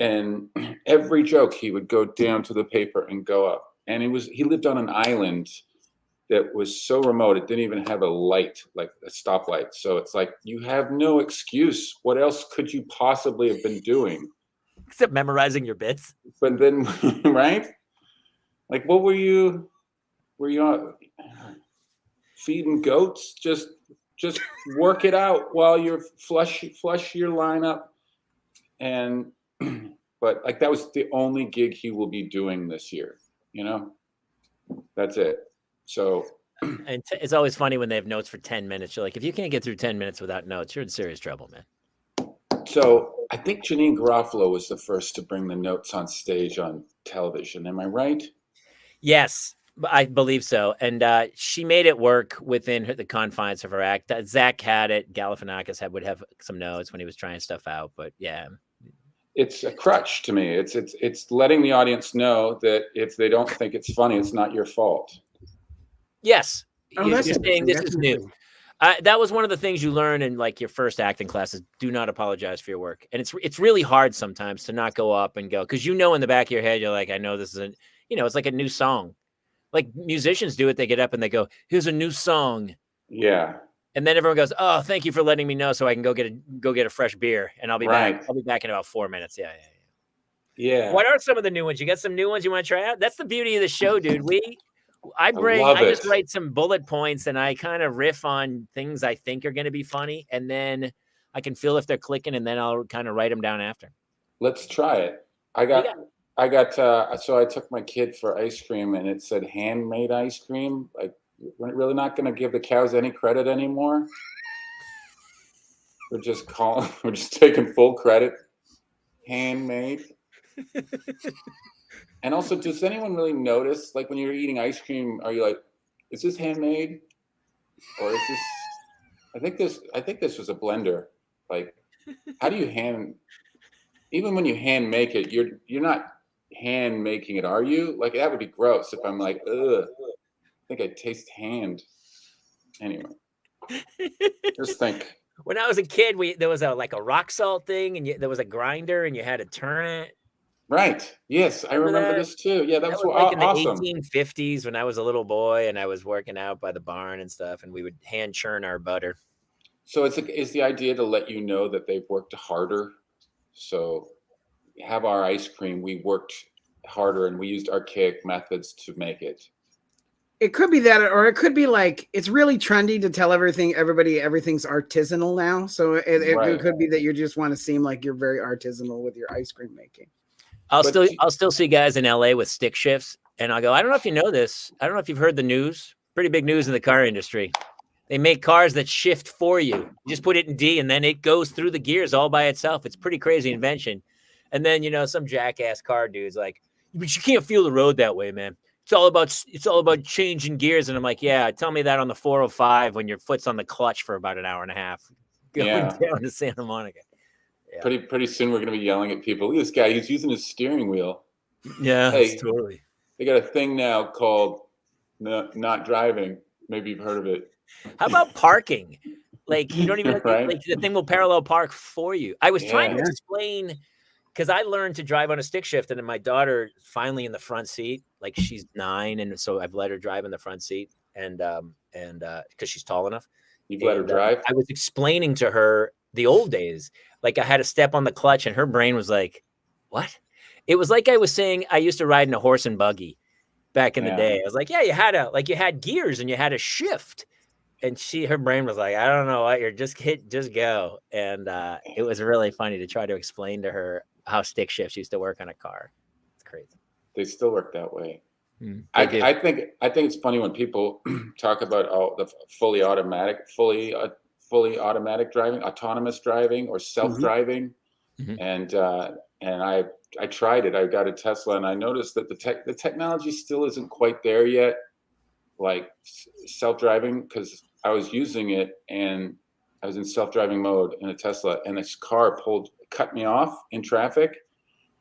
And every joke he would go down to the paper and go up. And he lived on an island that was so remote. It didn't even have a light, like a stoplight. So it's like, you have no excuse. What else could you possibly have been doing? Except memorizing your bits. But then, right? Like, what were you on? Feeding goats? Just work it out while you're flush your lineup. And, but like, that was the only gig he will be doing this year, you know? That's it. So, And it's always funny when they have notes for 10 minutes. You're like, if you can't get through 10 minutes without notes, you're in serious trouble, man. so I think Janine Garofalo was the first to bring the notes on stage on television. Am I right? Yes, I believe so. And she made it work within the confines of her act. Zach had it. Galifianakis would have some notes when he was trying stuff out. But yeah. It's a crutch to me. It's letting the audience know that if they don't think it's funny, it's not your fault. Yes. Oh, You're that's saying this that's is new. That was one of the things you learn in like your first acting classes. Do not apologize for your work. And it's really hard sometimes to not go up and go, because in the back of your head, you're like, I know this isn't, it's like a new song. Like musicians do it. They get up and they go, here's a new song. Yeah. And then everyone goes, oh, thank you for letting me know so I can go get a fresh beer. And I'll be back. I'll be back in about 4 minutes. Yeah. What are some of the new ones? You got some new ones you want to try out? That's the beauty of the show, dude. I just write some bullet points and I kind of riff on things I think are going to be funny. And then I can feel if they're clicking, and then I'll kind of write them down after. Let's try it. So I took my kid for ice cream and it said handmade ice cream. Like, we're really not going to give the cows any credit anymore. We're just taking full credit. Handmade. And also, does anyone really notice, like, when you're eating ice cream, are you like, is this handmade? Or is this, I think this was a blender. Like, how do you even when you hand make it, you're not hand making it, are you? Like, that would be gross if I'm like, ugh, I think I taste hand. Anyway, just think. When I was a kid, there was a rock salt thing, and there was a grinder, and you had to turn it. Right. Yes, I remember this too. Yeah, that was like awesome. In the 1850s when I was a little boy and I was working out by the barn and stuff, and we would hand churn our butter. So is the idea to let you know that they've worked harder? So have our ice cream. We worked harder and we used archaic methods to make it. It could be that, or it could be like, it's really trendy to tell everything's artisanal now. So it could be that you just want to seem like you're very artisanal with your ice cream making. I'll still see guys in LA with stick shifts, and I'll go, I don't know if you know this. I don't know if you've heard the news. Pretty big news in the car industry. They make cars that shift for you. You just put it in D, and then it goes through the gears all by itself. It's pretty crazy invention. And then, some jackass car dude's like, but you can't feel the road that way, man. It's all about changing gears. And I'm like, yeah, tell me that on the 405 when your foot's on the clutch for about an hour and a half going down to Santa Monica. Yeah. Pretty soon we're going to be yelling at people. Look at this guy. He's using his steering wheel. Yeah, hey, totally. They got a thing now called not driving. Maybe you've heard of it. How about parking? Like, you don't even have to, like, the thing will parallel park for you. I was trying to explain, because I learned to drive on a stick shift, and then my daughter finally in the front seat, like she's 9, and so I've let her drive in the front seat, and because she's tall enough. You've let her drive? I was explaining to her the old days. Like, I had to step on the clutch, and her brain was like, what? It was like I was saying I used to ride in a horse and buggy back in the day. I was like, yeah, you had gears and you had a shift. And her brain was like, I don't know what, you're just go. And it was really funny to try to explain to her how stick shifts used to work on a car. It's crazy. They still work that way. I think it's funny when people talk about the fully automatic driving, autonomous driving, or self-driving. Mm-hmm. And I tried it. I got a Tesla, and I noticed that the technology still isn't quite there yet, like self-driving, because I was using it and I was in self-driving mode in a Tesla, and this car cut me off in traffic,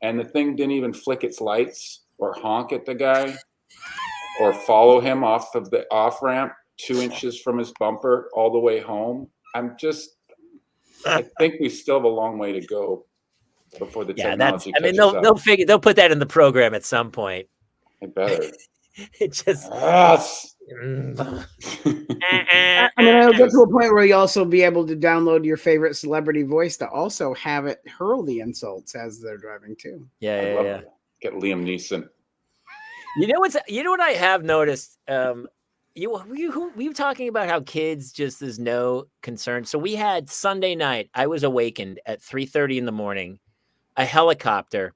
and the thing didn't even flick its lights or honk at the guy or follow him off of the off-ramp 2 inches from his bumper all the way home. I think we still have a long way to go before the technology catches up. They'll put that in the program at some point. It better. It just Yes. I mean, it'll get to a point where you also be able to download your favorite celebrity voice to also have it hurl the insults as they're driving too. Yeah, I'd yeah, love yeah. to get Liam Neeson. You know what I have noticed? We were talking about how kids just there's no concern. So we had Sunday night. I was awakened at 3:30 in the morning. A helicopter,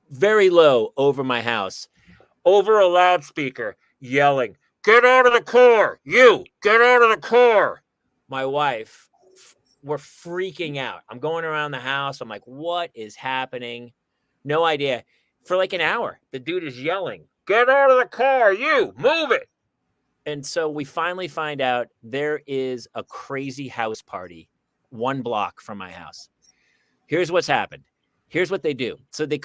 very low over my house, over a loudspeaker, yelling, "Get out of the car! You get out of the car!" My wife, we're freaking out. I'm going around the house. I'm like, "What is happening?" No idea. For like an hour, the dude is yelling, "Get out of the car! You move it!" And so we finally find out there is a crazy house party 1 block from my house. Here's what's happened. Here's what they do. So they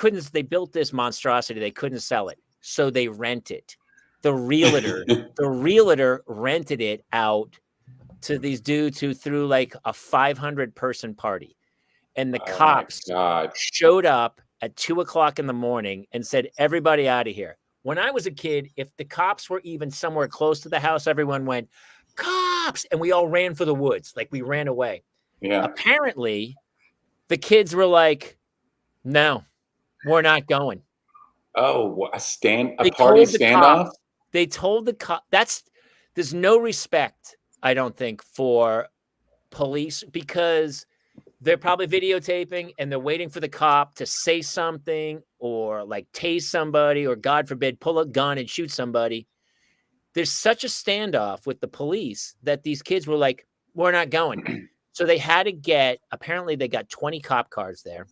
built this monstrosity. They couldn't sell it. So they rent it. The realtor rented it out to these dudes who threw like a 500-person party. And the cops showed up at 2:00 in the morning and said, "Everybody out of here." When I was a kid, if the cops were even somewhere close to the house, everyone went, "Cops!" And we all ran for the woods. Like we ran away. Yeah. Apparently, the kids were like, "No, we're not going." Oh, a They party told the standoff? cop. They told the cop. There's no respect, I don't think, for police because they're probably videotaping and they're waiting for the cop to say something or like tase somebody or, God forbid, pull a gun and shoot somebody. There's such a standoff with the police that these kids were like, "We're not going." So they had to apparently they got 20 cop cars there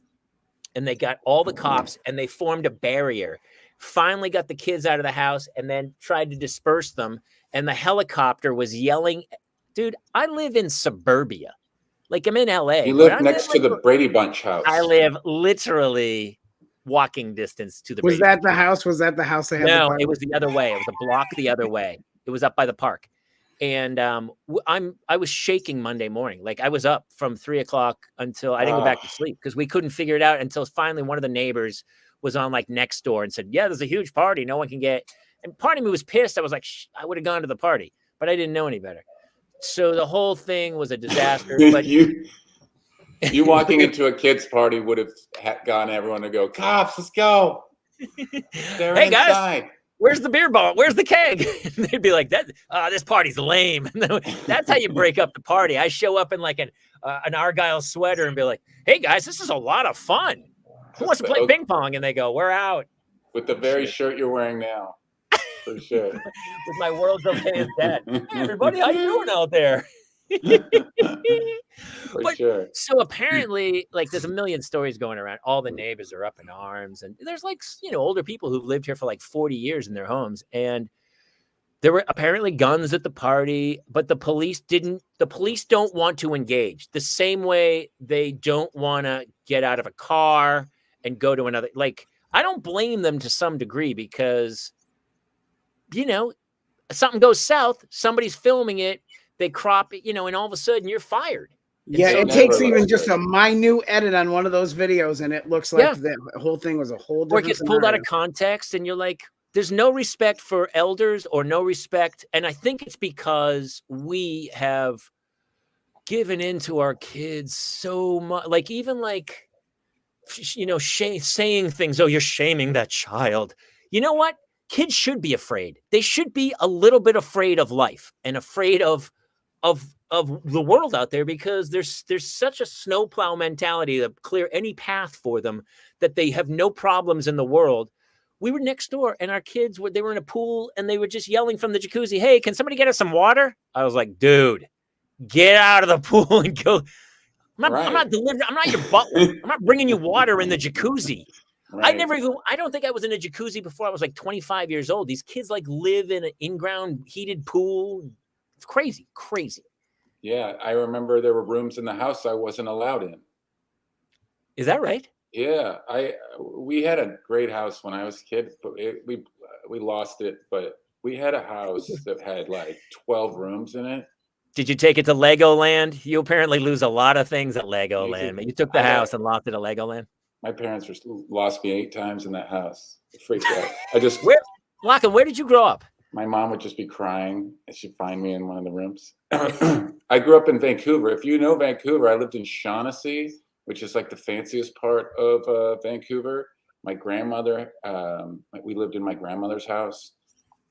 and they got all the cops and they formed a barrier, finally got the kids out of the house and then tried to disperse them. And the helicopter was yelling. Dude, I live in suburbia. Like I'm in LA. You live next to the Brady Bunch house. I live literally walking distance to the Was Brady that Bunch. the house? Was that the house they had? No, it was the other way. It was a block the other way. It was up by the park. And I was shaking Monday morning. Like I was up from 3:00 until I didn't go back to sleep because we couldn't figure it out until finally one of the neighbors was on like next door and said, "Yeah, there's a huge party. No one can get." And part of me was pissed. I was like, I would have gone to the party, but I didn't know any better. So the whole thing was a disaster. But you walking into a kid's party would have gotten everyone to go, "Cops, let's go." They're hey inside. Guys, where's the beer ball? Where's the keg? And they'd be like, this party's lame. That's how you break up the party. I show up in like an Argyle sweater and be like, "Hey guys, this is a lot of fun. Who wants to play ping pong?" And they go, "We're out." With the very shirt you're wearing now. For sure. With my "World's Okay" is dead. "Hey everybody, how you doing out there?" For sure. So apparently, like, there's a million stories going around. All the neighbors are up in arms, and there's like, older people who've lived here for like 40 years in their homes, and there were apparently guns at the party, but the police don't want to engage the same way they don't want to get out of a car and go to another. Like, I don't blame them to some degree because, something goes south, somebody's filming it, they crop it, and all of a sudden you're fired. Yeah, it takes even just a minute edit on one of those videos, and it looks like the whole thing was a whole different. Or it gets pulled out of context, and you're like, there's no respect for elders or no respect. And I think it's because we have given into our kids so much, like even like, saying things. "Oh, you're shaming that child." You know what? Kids should be afraid. They should be a little bit afraid of life and afraid of the world out there because there's such a snowplow mentality to clear any path for them that they have no problems in the world. We were next door and our kids they were in a pool and they were just yelling from the jacuzzi, "Hey, can somebody get us some water?" I was like, "Dude, get out of the pool and go." I'm not delivering. I'm not your butler. I'm not bringing you water in the jacuzzi. Right. I don't think I was in a jacuzzi before I was like 25 years old. These kids like live in an in-ground heated pool. It's crazy. Yeah. I remember there were rooms in the house I wasn't allowed in. Is that right? Yeah. We had a great house when I was a kid, but we lost it. But we had a house that had like 12 rooms in it. Did you take it to Legoland? You apparently lose a lot of things at Legoland. But you took the house and lost it at Legoland? My parents lost me 8 times in that house. I freaked out. Lachlan, where did you grow up? My mom would just be crying and she'd find me in one of the rooms. I grew up in Vancouver. If you know Vancouver, I lived in Shaughnessy, which is like the fanciest part of Vancouver. My grandmother, we lived in my grandmother's house.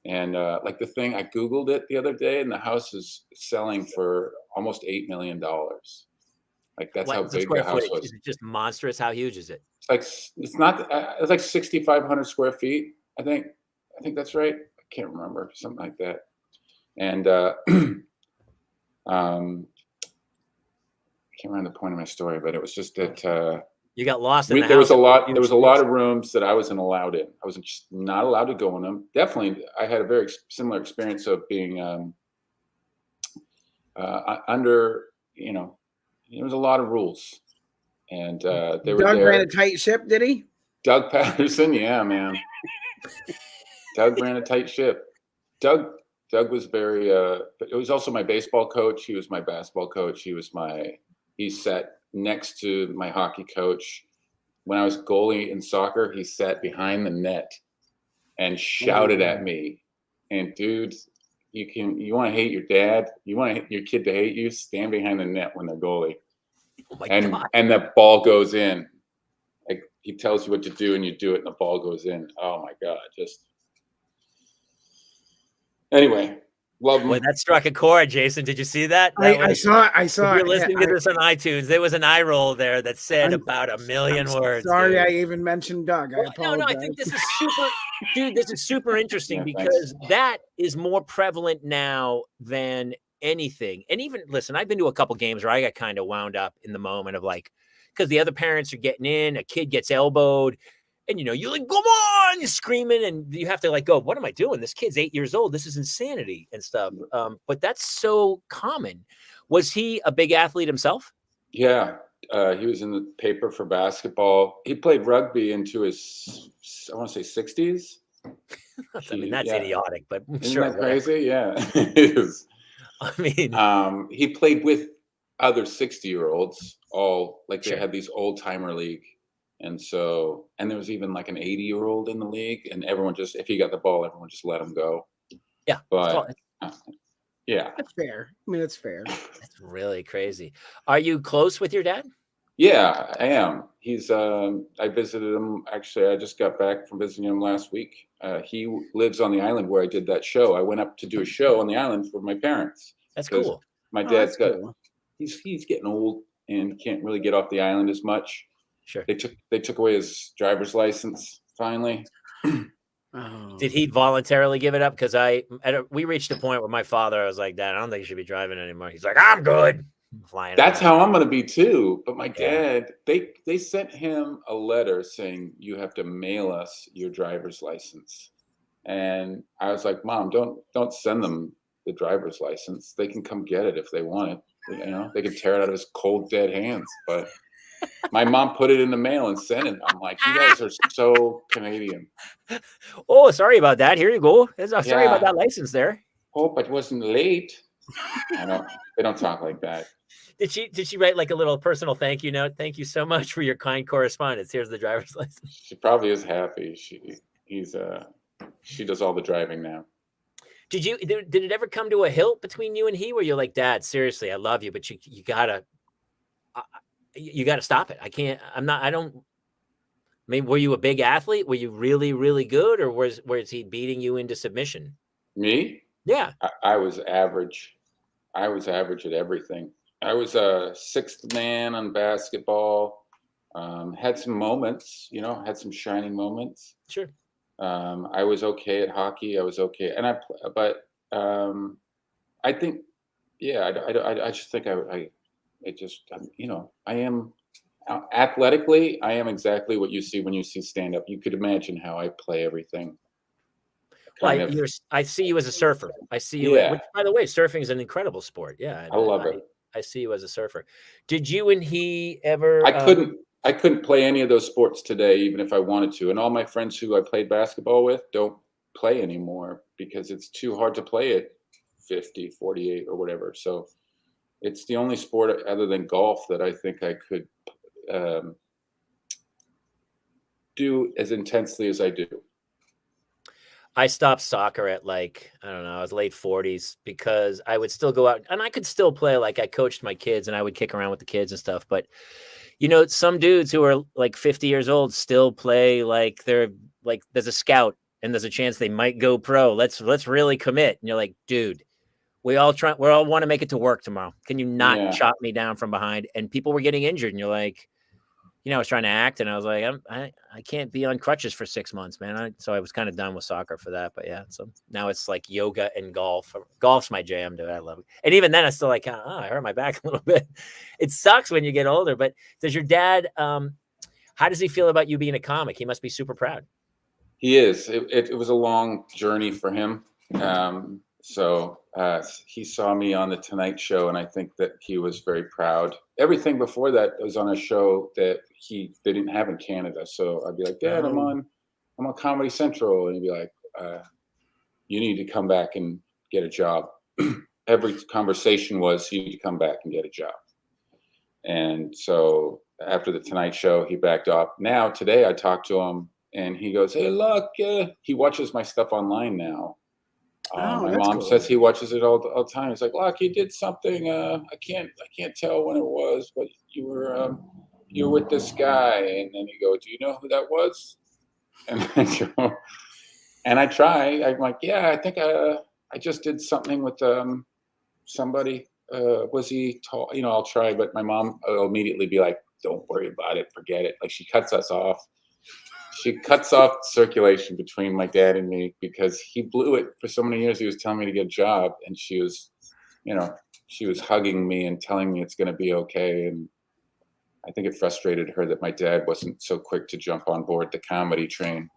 And like the thing, I Googled it the other day, and the house is selling for almost $8 million. Like that's how What's the big the square house footage? Is was. it just monstrous? How huge is it? It's like it's not. It's like 6,500 square feet. I think. I think that's right. I can't remember, something like that. And um, I can't remember the point of my story, but it was just that You got lost in the there was house. a lot. There was a lot of rooms that I wasn't allowed in. I was just not allowed to go in them. Definitely, I had a very similar experience of being under. You know, there was a lot of rules, and they were Doug there. ran a tight ship, did he? Doug Patterson, yeah, man. Doug ran a tight ship. Doug was very. It was also my baseball coach. He was my basketball coach. He sat next to my hockey coach. When I was goalie in soccer, he sat behind the net and shouted at me. And dude, you want to hate your dad? You want your kid to hate you? Stand behind the net when they're goalie. Oh my God. And the ball goes in. Like he tells you what to do and you do it and the ball goes in. Oh my God. Just anyway, love him. Boy, that struck a chord, Jason. Did you see that? I saw it. If you're listening to this on iTunes, there was an eye roll there that said about 1 million words. Sorry, dude. I even mentioned Doug. I apologize. No, I think this is super, dude. This is super interesting Yeah, because thanks. that is more prevalent now than anything. And even listen, I've been to a couple games where I got kind of wound up in the moment of like, because the other parents are getting in, a kid gets elbowed, and you're like, come on, you're screaming, and you have to like go, what am I doing? This kid's 8 years old. This is insanity and stuff. But that's so common. Was he a big athlete himself? Yeah. He was in the paper for basketball. He played rugby into his, I want to say 60s. I mean, that's idiotic, but Isn't sure. that crazy? Yeah, it is. I mean, He played with other 60-year-olds, all like they Sure. had these old timer league. And there was even like an 80-year-old in the league, and everyone just, if he got the ball, everyone just let him go. Yeah. But yeah, That's fair. I mean, that's fair. That's really crazy. Are you close with your dad? yeah, I am. He's I visited him. Actually, I just got back from visiting him last week. He lives on the island where I did that show. I went up to do a show on the island for my parents. That's cool. My That's dad's cool. he's getting old and can't really get off the island as much. Sure. They took away his driver's license finally. Oh. Did he voluntarily give it up? Because we reached a point where my father, I was like, Dad, I don't think you should be driving anymore. He's like, I'm good. Flying. That's how I'm going to be too. But my Yeah. dad, they sent him a letter saying you have to mail us your driver's license. And I was like, Mom, don't send them the driver's license. They can come get it if they want it. They can tear it out of his cold, dead hands. But my mom put it in the mail and sent it. I'm like, you guys are so Canadian. Oh, sorry about that. Here you go. Sorry about that license there. Hope it wasn't late. They don't talk like that. Did she write like a little personal thank you note? Thank you so much for your kind correspondence. Here's the driver's license. She probably is happy. She does all the driving now. Did it ever come to a hilt between you and he where you're like, Dad, seriously, I love you, but you gotta stop it. I mean, were you a big athlete? Were you really, really good? Or was he beating you into submission? Me? Yeah. I was average. I was average at everything. I was a sixth man on basketball. Had some moments, had some shining moments. Sure. I was okay at hockey. I was okay. I think, yeah, I just think I am athletically, I am exactly what you see when you see stand up. You could imagine how I play everything. I see you as a surfer. I see you. Yeah. Which, by the way, surfing is an incredible sport. Yeah. I love it. I see you as a surfer. Did you and he ever? I couldn't play any of those sports today, even if I wanted to. And all my friends who I played basketball with don't play anymore because it's too hard to play at 50, 48 or whatever. So it's the only sport other than golf that I think I could do as intensely as I do. I stopped soccer at like, I don't know, I was late 40s because I would still go out and I could still play. Like I coached my kids and I would kick around with the kids and stuff. But, some dudes who are like 50 years old still play like they're like there's a scout and there's a chance they might go pro. Let's really commit. And you're like, dude, we all want to make it to work tomorrow. Can you not Yeah. chop me down from behind? And people were getting injured. And you're like, I was trying to act and I was like, I can't be on crutches for 6 months, man. So I was kind of done with soccer for that. But yeah, so now it's like yoga and golf. Golf's my jam, dude. I love it. And even then I still like, I hurt my back a little bit. It sucks when you get older, but does your dad, how does he feel about you being a comic? He must be super proud. He is. It was a long journey for him. So he saw me on the Tonight Show, and I think that he was very proud. Everything before that was on a show that they didn't have in Canada. So I'd be like, Dad, I'm on Comedy Central, and he'd be like, you need to come back and get a job. Every conversation was, you need to come back and get a job. And so after the Tonight Show, he backed off. Now today, I talked to him, and he goes, hey, look, he watches my stuff online now. My mom says he watches it all the time. He's like, look, you did something. I can't tell when it was, but you were with this guy. And then he goes, do you know who that was? And I go, and I try. I'm like, yeah, I think I just did something with somebody. Was he tall? I'll try. But my mom will immediately be like, don't worry about it. Forget it. Like she cuts us off. She cuts off circulation between my dad and me because he blew it for so many years. He was telling me to get a job, and she was hugging me and telling me it's going to be okay. And I think it frustrated her that my dad wasn't so quick to jump on board the comedy train.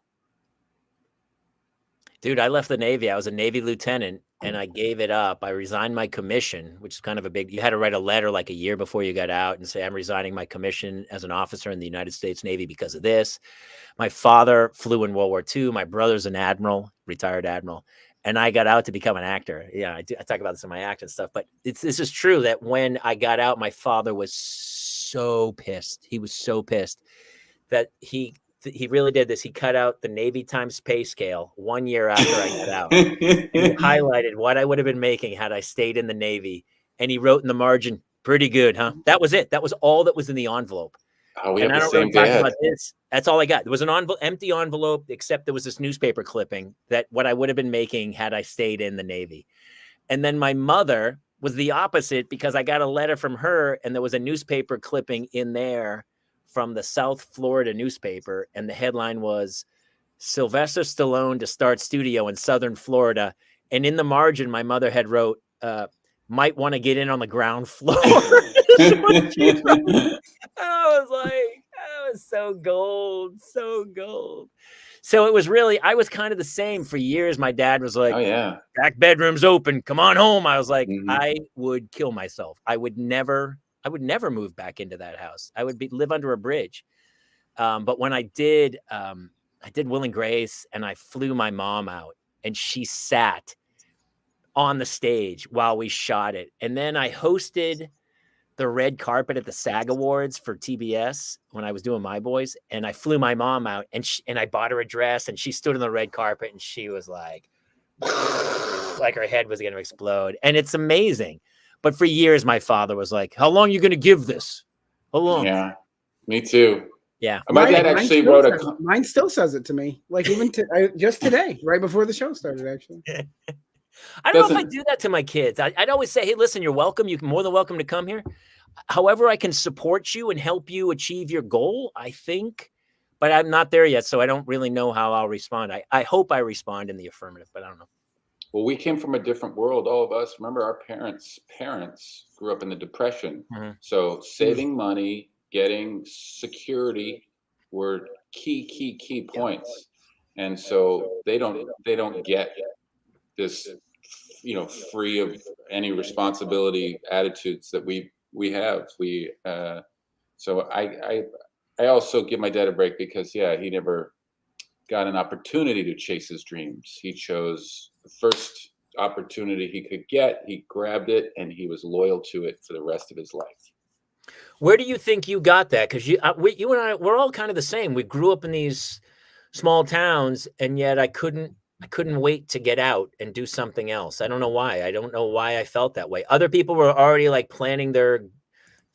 Dude, I left the Navy. I was a Navy lieutenant and I gave it up. I resigned my commission, which is kind of you had to write a letter like a year before you got out and say, I'm resigning my commission as an officer in the United States Navy because of this. My father flew in World War II. My brother's an admiral, retired admiral. And I got out to become an actor. Yeah, I talk about this in my act and stuff. But this is true that when I got out, my father was so pissed. He was so pissed that he really did this. He cut out the Navy times pay scale 1 year after I got out. And he highlighted what I would have been making had I stayed in the Navy. And he wrote in the margin, pretty good, huh? That was it. That was all that was in the envelope. Oh, we have the same dad. That's all I got. There was an empty envelope, except there was this newspaper clipping that what I would have been making had I stayed in the Navy. And then my mother was the opposite because I got a letter from her and there was a newspaper clipping in there from the South Florida newspaper. And the headline was Sylvester Stallone to start studio in Southern Florida. And in the margin, my mother had wrote, might want to get in on the ground floor. I was like, that was so gold, so gold. So it was really, I was kind of the same for years. My dad was like, oh yeah, back bedroom's open. Come on home. I was like, I would kill myself. I would never move back into that house. I would live under a bridge. But when I did Will and Grace and I flew my mom out and she sat on the stage while we shot it. And then I hosted the red carpet at the SAG Awards for TBS when I was doing My Boys. And I flew my mom out and I bought her a dress and she stood on the red carpet and she was like her head was going to explode. And it's amazing. But for years, my father was like, how long are you going to give this? How long? Yeah, me too. Yeah. My dad actually wrote mine still says it to me. Like even just today, right before the show started, actually. I don't know if I do that to my kids. I'd always say, hey, listen, you're welcome. You're more than welcome to come here. However, I can support you and help you achieve your goal, I think. But I'm not there yet, so I don't really know how I'll respond. I hope I respond in the affirmative, but I don't know. Well, we came from a different world, all of us. Remember, our parents grew up in the Depression. So saving money, getting security were key points. And so they don't get this, free of any responsibility attitudes that we have. So I also give my dad a break because he never got an opportunity to chase his dreams. He chose the first opportunity he could get. He grabbed it and he was loyal to it for the rest of his life. Where do you think you got that? Because you and I, we're all kind of the same. We grew up in these small towns, and yet I couldn't I couldn't wait to get out and do something else. I don't know why. I don't know why I felt that way. Other people were already like planning their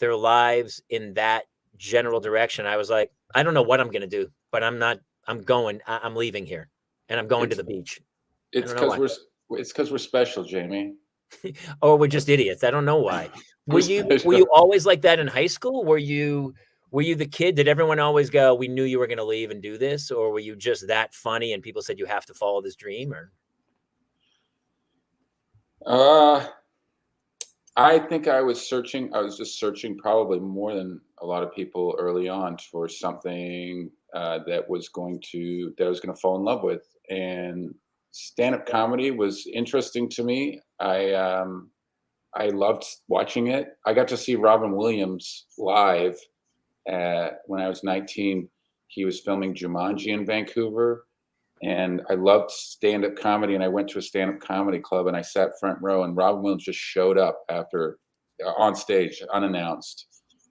lives in that general direction. I was like, I don't know what I'm going to do, but I'm not, I'm going, I'm leaving here and I'm going to It's the beach. I it's don't know because why. we're special, Jamie. Or we're just idiots. I don't know why. We're Were you special. always like that in high school? Were you the kid? Did everyone always go, we knew you were going to leave and do this? Or were you just that funny and people said you have to follow this dream? Or Uh, I think I was searching. I was just searching, probably more than a lot of people early on, for something that I was going to fall in love with. And stand-up comedy was interesting to me. I loved watching it. I got to see Robin Williams live when I was 19. He was filming Jumanji in Vancouver, and I loved stand-up comedy. And I went to a stand-up comedy club, and I sat front row. And Robin Williams just showed up after on stage unannounced,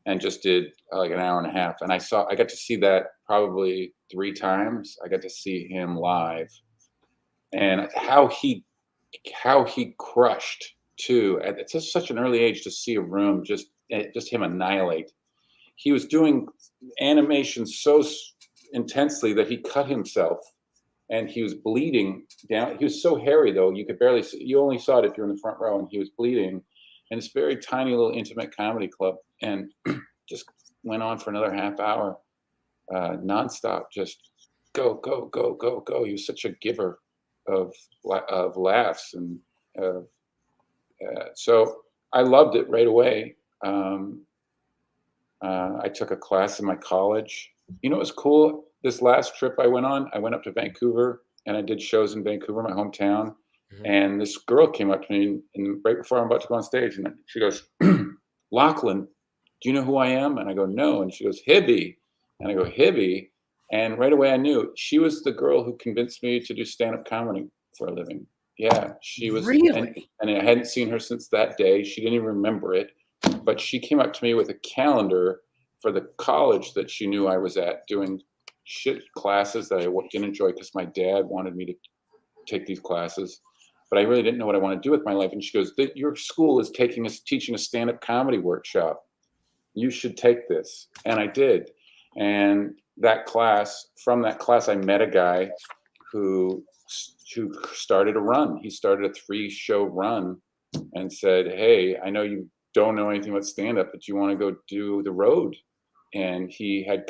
and just did like an hour and a half. And I got to see that probably 3 times. I got to see him live, and how he crushed too at just such an early age, to see a room just him annihilate. He was doing animation so intensely that he cut himself, and he was bleeding down. He was so hairy, though, you could barely see. You only saw it if you were in the front row, and he was bleeding. And it's very tiny little intimate comedy club, and just went on for another half hour, nonstop. Just go, go, go, go, go. He was such a giver of laughs, and so I loved it right away. I took a class in my college. You know, it was cool. This last trip I went on, I went up to Vancouver, and I did shows in Vancouver, my hometown. Mhm. And this girl came up to me, and right before I'm about to go on stage, and she goes, Lachlan, do you know who I am? And I go, no. And she goes, Hibby. And I go, Hibby. And right away I knew she was the girl who convinced me to do stand-up comedy for a living. Yeah, she was. Really? And I hadn't seen her since that day. She didn't even remember it. But she came up to me with a calendar for the college that she knew I was at, doing shit classes that I didn't enjoy because my dad wanted me to take these classes, but I really didn't know what I want to do with my life. And she goes, your school is teaching a stand-up comedy workshop. You should take this. And I did. And from that class, I met a guy who started a run. He started a 3-show run and said, hey, I know you don't know anything about stand-up, but you want to go do the road? And he had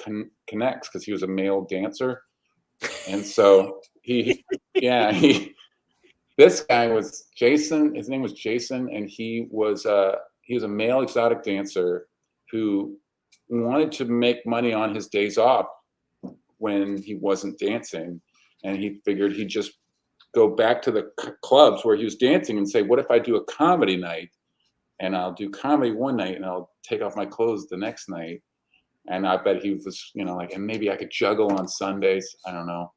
connects because he was a male dancer. And so this guy was Jason. His name was Jason, and he was a male exotic dancer who wanted to make money on his days off when he wasn't dancing, and he figured he'd just go back to the clubs where he was dancing and say, what if I do a comedy night, and I'll do comedy one night and I'll take off my clothes the next night. And I bet he was, like, and maybe I could juggle on Sundays. I don't know.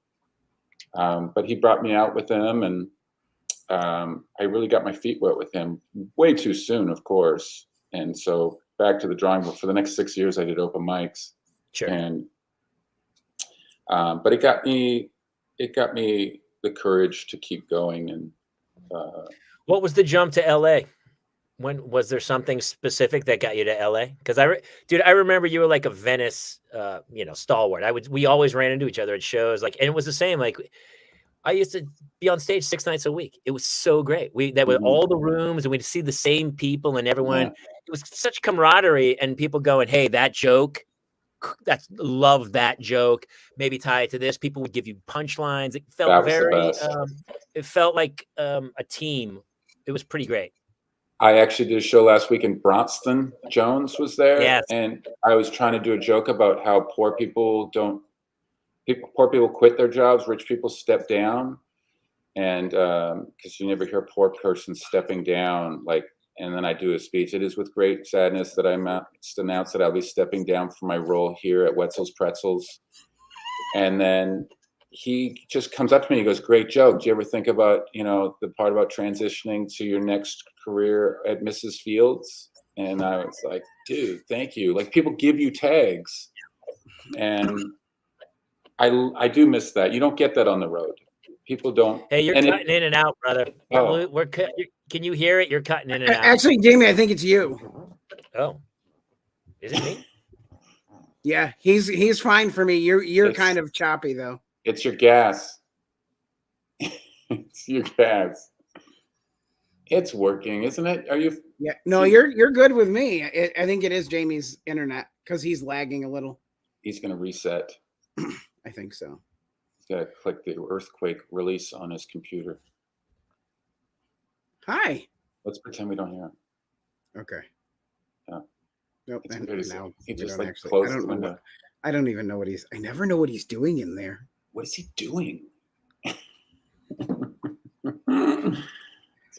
But he brought me out with him, and I really got my feet wet with him way too soon, of course. And so back to the drawing board. For the next 6 years, I did open mics. Sure. And but it got me the courage to keep going. And What was the jump to LA? When was there something specific that got you to LA? Because I remember you were like a Venice, stalwart. We always ran into each other at shows, like, and it was the same. Like, I used to be on stage 6 nights a week. It was so great. That were all the rooms, and we'd see the same people and everyone. Yeah. It was such camaraderie, and people going, "Hey, that joke, love that joke. Maybe tie it to this." People would give you punchlines. It felt That was the very. best. It felt like a team. It was pretty great. I actually did a show last week in Bronxton. Jones was there, Yes. and I was trying to do a joke about how poor people quit their jobs, rich people step down, and because you never hear a poor person stepping down. And then I do a speech. It is with great sadness that I must announce that I'll be stepping down from my role here at Wetzel's Pretzels. And then he just comes up to me. He goes, "Great joke. Do you ever think about, the part about transitioning to your next career at Mrs. Fields?" And I was like, "Dude, thank you." Like, people give you tags, and I do miss that. You don't get that on the road. people don't. Hey, you're And cutting in and out, brother. Oh. Can you hear it? You're cutting in and out. Actually, Jamie, I think it's you. Oh, is it me? Yeah, he's fine for me. You're kind of choppy though. It's your gas. It's your gas. It's working, isn't it? Are you? Yeah, no, you're good with me. I think it is Jamie's internet because he's lagging a little. He's going to reset. I think so. He's got to click the earthquake release on his computer. Hi. Let's pretend we don't hear him. Okay. Yeah. Nope. Now he just like actually, closed the window. I don't even know what he's. I never know what he's doing in there. What is he doing? It's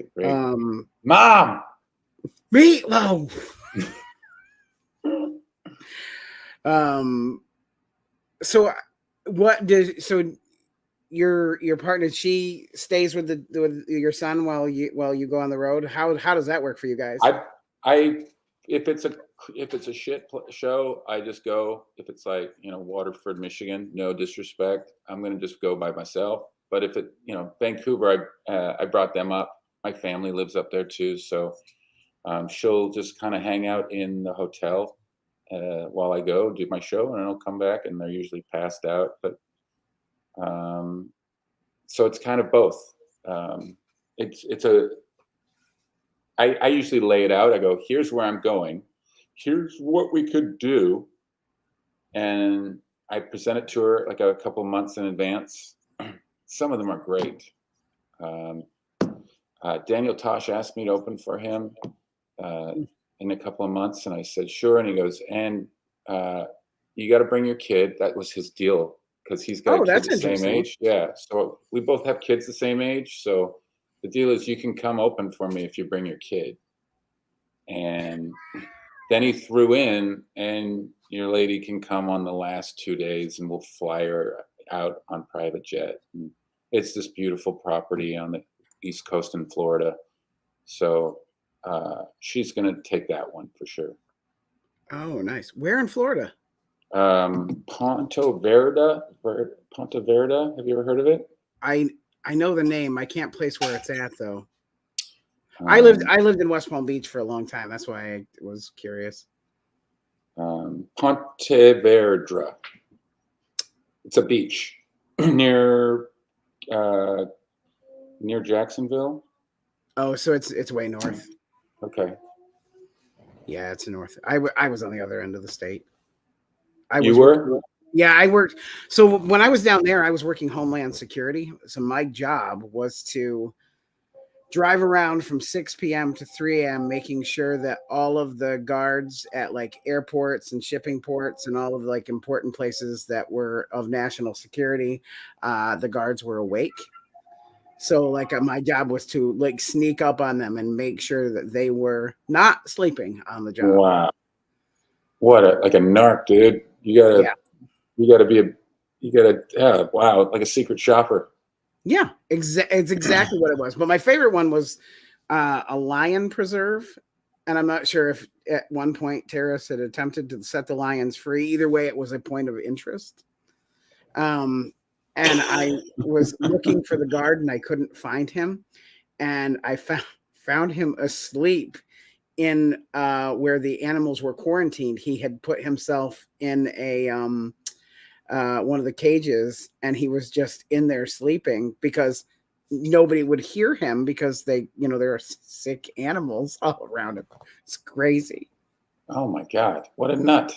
a great. Mom. Meatloaf. So what does your partner, she stays with with your son while you go on the road? How does that work for you guys? If it's a shit show, I just go. If it's like, Waterford, Michigan, no disrespect, I'm gonna just go by myself. But if it, Vancouver, I brought them up. My family lives up there too, so she'll just kind of hang out in the hotel while I go do my show, and I'll come back, and they're usually passed out. But so it's kind of both. I usually lay it out. I go, here's where I'm going. Here's what we could do. And I present it to her like a couple months in advance. Some of them are great. Daniel Tosh asked me to open for him in a couple of months. And I said, sure. And he goes, and you got to bring your kid. That was his deal because he's got a kid the same age. Yeah. So we both have kids the same age. So the deal is you can come open for me if you bring your kid. And then he threw in, and your lady can come on the last 2 days, and we'll fly her out on private jet. And it's this beautiful property on the East Coast in Florida. So she's going to take that one for sure. Oh, nice. Where in Florida? Ponte Verda. Have you ever heard of it? I know the name. I can't place where it's at though. I lived in West Palm Beach for a long time. That's why I was curious. Ponte Vedra. It's a beach near Jacksonville. Oh, so it's way north. Okay. Yeah, it's north. I was on the other end of the state. You were? Yeah, I worked. So when I was down there, I was working Homeland Security. So my job was to drive around from 6 p.m. to 3 a.m., making sure that all of the guards at like airports and shipping ports and all of like important places that were of national security, the guards were awake. So like my job was to like sneak up on them and make sure that they were not sleeping on the job. Wow. What like a narc, dude. Wow, like a secret shopper. Yeah, it's exactly what it was. But my favorite one was a lion preserve. And I'm not sure if at one point terrorists had attempted to set the lions free. Either way, it was a point of interest. And I was looking for the guard and I couldn't find him. And I found him asleep in where the animals were quarantined. He had put himself in a one of the cages, and he was just in there sleeping because nobody would hear him because there are sick animals all around him. It's crazy. Oh my God, what a nut!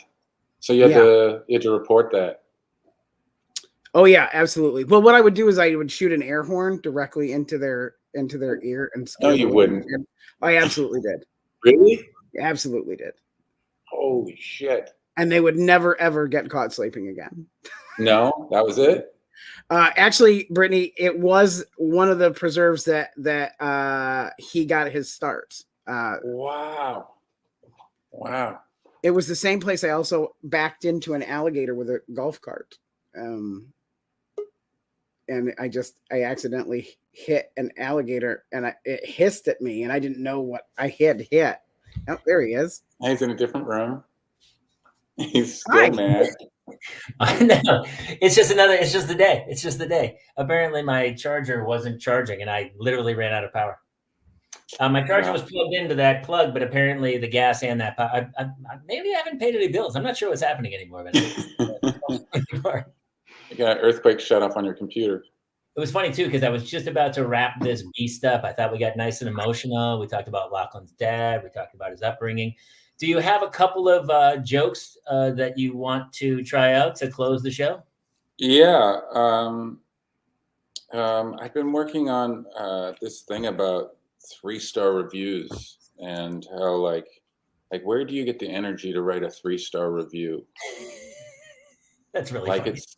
So you had to report that. Oh yeah, absolutely. Well, what I would do is I would shoot an air horn directly into their ear and scare No, you wouldn't. I absolutely did. Really? Absolutely did. Holy shit. And they would never, ever get caught sleeping again. No, that was it? Actually, Brittany, it was one of the preserves that he got his start. Wow. It was the same place I also backed into an alligator with a golf cart. And I accidentally hit an alligator, and it hissed at me, and I didn't know what I had hit. Oh, there he is. He's in a different room. He's still mad. No, it's just another. It's just the day. It's just the day. Apparently, my charger wasn't charging, and I literally ran out of power. My charger was plugged into that plug, but apparently the gas and that power. Maybe I haven't paid any bills. I'm not sure what's happening anymore. But You got an earthquake shut off on your computer. it was funny too because I was just about to wrap this beast up. I thought we got nice and emotional. We talked about Lachlan's dad. We talked about his upbringing. Do you have a couple of jokes that you want to try out to close the show? Yeah. I've been working on this thing about 3-star reviews and how like where do you get the energy to write a 3-star review? That's really like funny. It's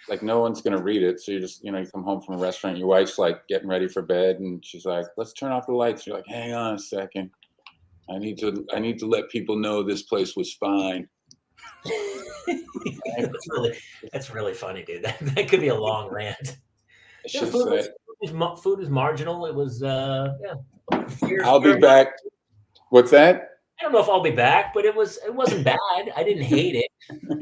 like no one's gonna read it, so you just you come home from a restaurant, your wife's like getting ready for bed, and she's like, "Let's turn off the lights." You're like, "Hang on a second, I need to let people know this place was fine." That's really funny, dude. That could be a long rant. Yeah, food was marginal. It was I'll be back. What's that? I don't know if I'll be back, but it wasn't bad. I didn't hate it.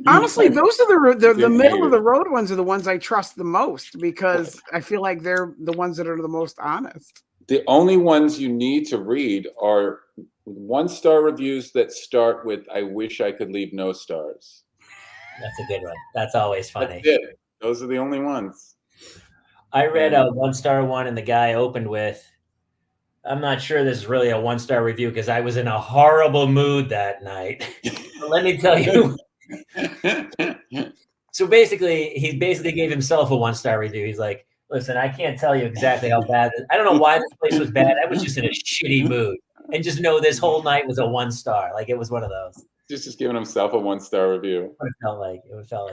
Honestly, those are the middle of the road ones are the ones I trust the most because I feel like they're the ones that are the most honest. The only ones you need to read are 1-star reviews that start with "I wish I could leave no stars." That's a good one. That's always funny. That's it. Those are the only ones. I read a 1-star one, and the guy opened with, "I'm not sure this is really a 1-star review because I was in a horrible mood that night." So let me tell you. So basically, he gave himself a 1-star review. He's like, "Listen, I can't tell you exactly how bad. I don't know why this place was bad. I was just in a shitty mood, and just know this whole night was a 1-star. Like it was one of those." Just giving himself a 1-star review. It felt like.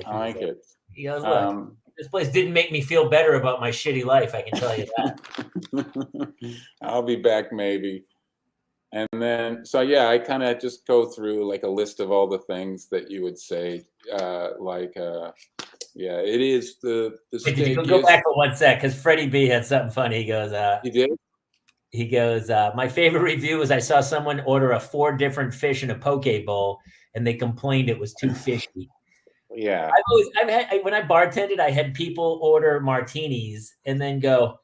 I like it. He goes, "Look, this place didn't make me feel better about my shitty life. I can tell you that." I'll be back maybe. And then, so yeah, I kind of just go through like a list of all the things that you would say, yeah, it is the Wait, did you go back for 1 sec? Because Freddie B had something funny. He goes, he did? He goes, "My favorite review is I saw someone order 4 different fish in a poke bowl, and they complained it was too fishy." Yeah. When I bartended, I had people order martinis and then go,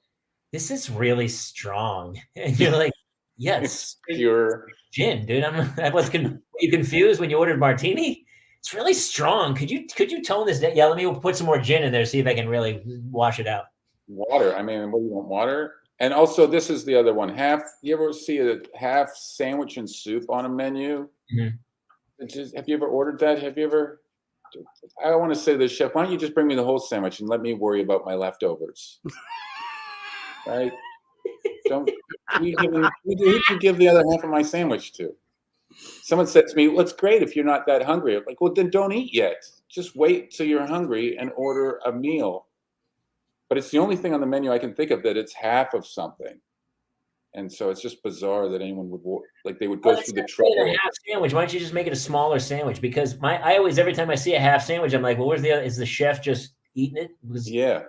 "This is really strong," and you're like, "Yes, pure gin, dude." Were you confused when you ordered martini? It's really strong. Could you tone this down? Yeah, let me put some more gin in there, see if I can really wash it out. Water. I mean, what do you want? Water? And also, this is the other one. You ever see a half sandwich and soup on a menu? Mm-hmm. Have you ever ordered that? Have you ever? I want to say to the chef, why don't you just bring me the whole sandwich and let me worry about my leftovers? Right? Don't you give the other half of my sandwich to? Someone said to me, "Well, it's great if you're not that hungry." I'm like, well, then don't eat yet. Just wait till you're hungry and order a meal. But it's the only thing on the menu I can think of that it's half of something. And so it's just bizarre that anyone would they would go through the trouble. A half sandwich. Why don't you just make it a smaller sandwich? Because I always, every time I see a half sandwich, I'm like, well, where's the other? Is the chef just eating it? Yeah.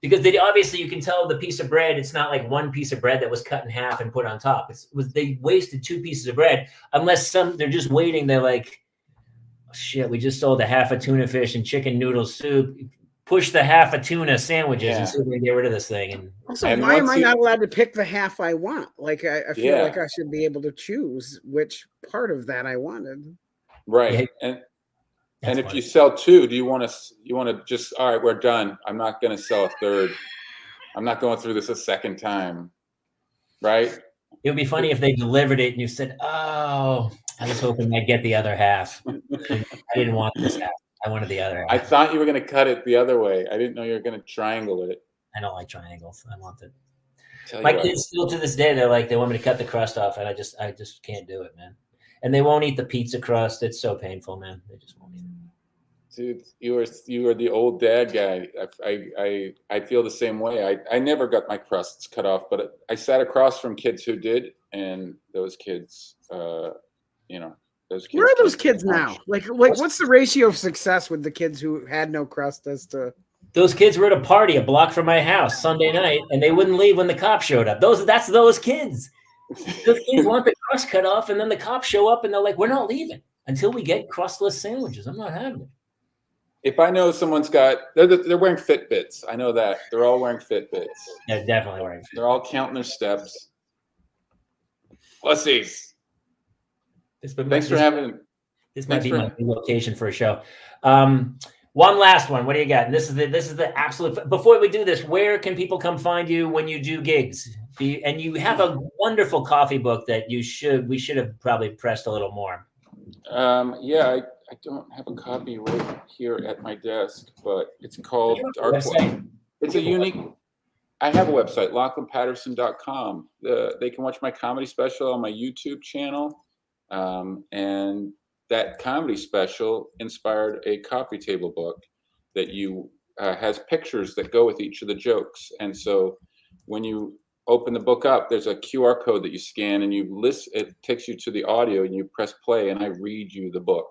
Because obviously you can tell the piece of bread. It's not like one piece of bread that was cut in half and put on top. They wasted 2 pieces of bread. Unless they're just waiting. They're like, oh, shit, we just sold a half a tuna fish and chicken noodle soup. Push the half a tuna sandwiches and see if we can get rid of this thing. And also, why am I not allowed to pick the half I want? Like I feel like I should be able to choose which part of that I wanted. Right. Yeah. And if you sell 2, do you want to just, all right, we're done. I'm not going to sell a third. I'm not going through this a second time. Right? It would be funny if they delivered it and you said, "Oh, I was hoping I'd get the other half. I didn't want this half. I wanted the other half." I thought you were going to cut it the other way. I didn't know you were going to triangle it. I don't like triangles. I want it. My kids still to this day, they're like, they want me to cut the crust off, and I just can't do it, man. And they won't eat the pizza crust. It's so painful, man. They just won't eat it. Dude, you are the old dad guy. I feel the same way. I never got my crusts cut off, but I sat across from kids who did, and those kids, those kids. Where are those kids now? Like what's the ratio of success with the kids who had no crust as to? Those kids were at a party a block from my house Sunday night, and they wouldn't leave when the cops showed up. That's those kids. Those kids want the crust cut off, and then the cops show up, and they're like, "We're not leaving until we get crustless sandwiches. I'm not having it." If I know someone's got, they're wearing Fitbits. I know that they're all wearing Fitbits. Yeah, definitely wearing. They're all counting their steps. Pussies. Thanks for having. This might be my new location for a show. One last one. What do you got? And this is the absolute. Before we do this, where can people come find you when you do gigs? And you have a wonderful coffee book that we should have probably pressed a little more. Yeah, I don't have a copy right here at my desk, but it's called Dark. It's a unique. I have a website, LachlanPatterson.com. They can watch my comedy special on my YouTube channel, and that comedy special inspired a coffee table book that has pictures that go with each of the jokes. And so when you open the book up, there's a QR code that you scan and you listen. It takes you to the audio and you press play and I read you the book.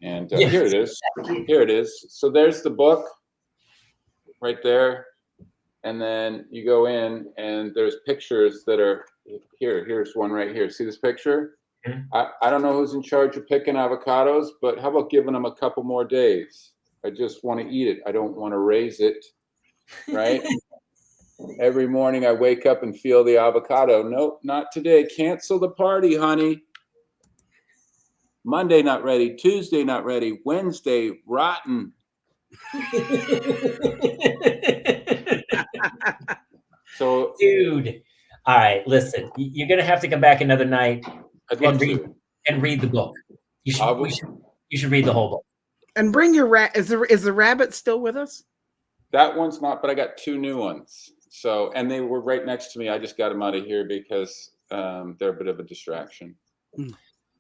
And yes, here it is. Here it is. So there's the book right there. And then you go in and there's pictures that are here. Here's one right here. See this picture? I don't know who's in charge of picking avocados, but how about giving them a couple more days? I just want to eat it. I don't want to raise it, right? Every morning I wake up and feel the avocado. Nope, not today. Cancel the party, honey. Monday, not ready. Tuesday, not ready. Wednesday, rotten. So, dude, all right, listen, you're going to have to come back another night. I'd love to. And read the book. You should read the whole book. And bring your rat. Is the rabbit still with us? That one's not, but I got 2 new ones. So, and they were right next to me. I just got them out of here because they're a bit of a distraction.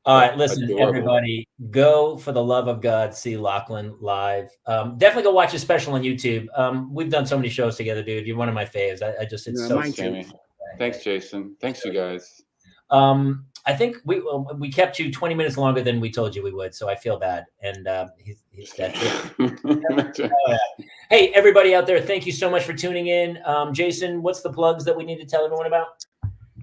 All right, listen, everybody, go for the love of God, see Lachlan live. Definitely go watch his special on YouTube. We've done so many shows together, dude. You're one of my faves. It's so Sammy. Thanks, Jason. Thanks, you guys. I think we kept you 20 minutes longer than we told you we would, so I feel bad. And he's dead. Hey, everybody out there, thank you so much for tuning in. Jason, what's the plugs that we need to tell everyone about?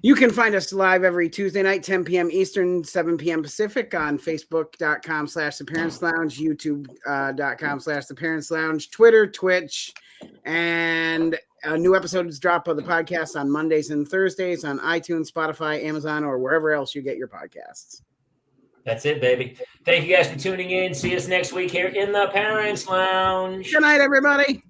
You can find us live every Tuesday night, 10 p.m. Eastern, 7 p.m. Pacific on Facebook.com/The Parents Lounge, YouTube.com/The Parents Lounge, Twitter, Twitch, and a new episode is dropped of the podcast on Mondays and Thursdays on iTunes, Spotify, Amazon, or wherever else you get your podcasts. That's it, baby. Thank you guys for tuning in. See us next week here in the Parents Lounge. Good night, everybody.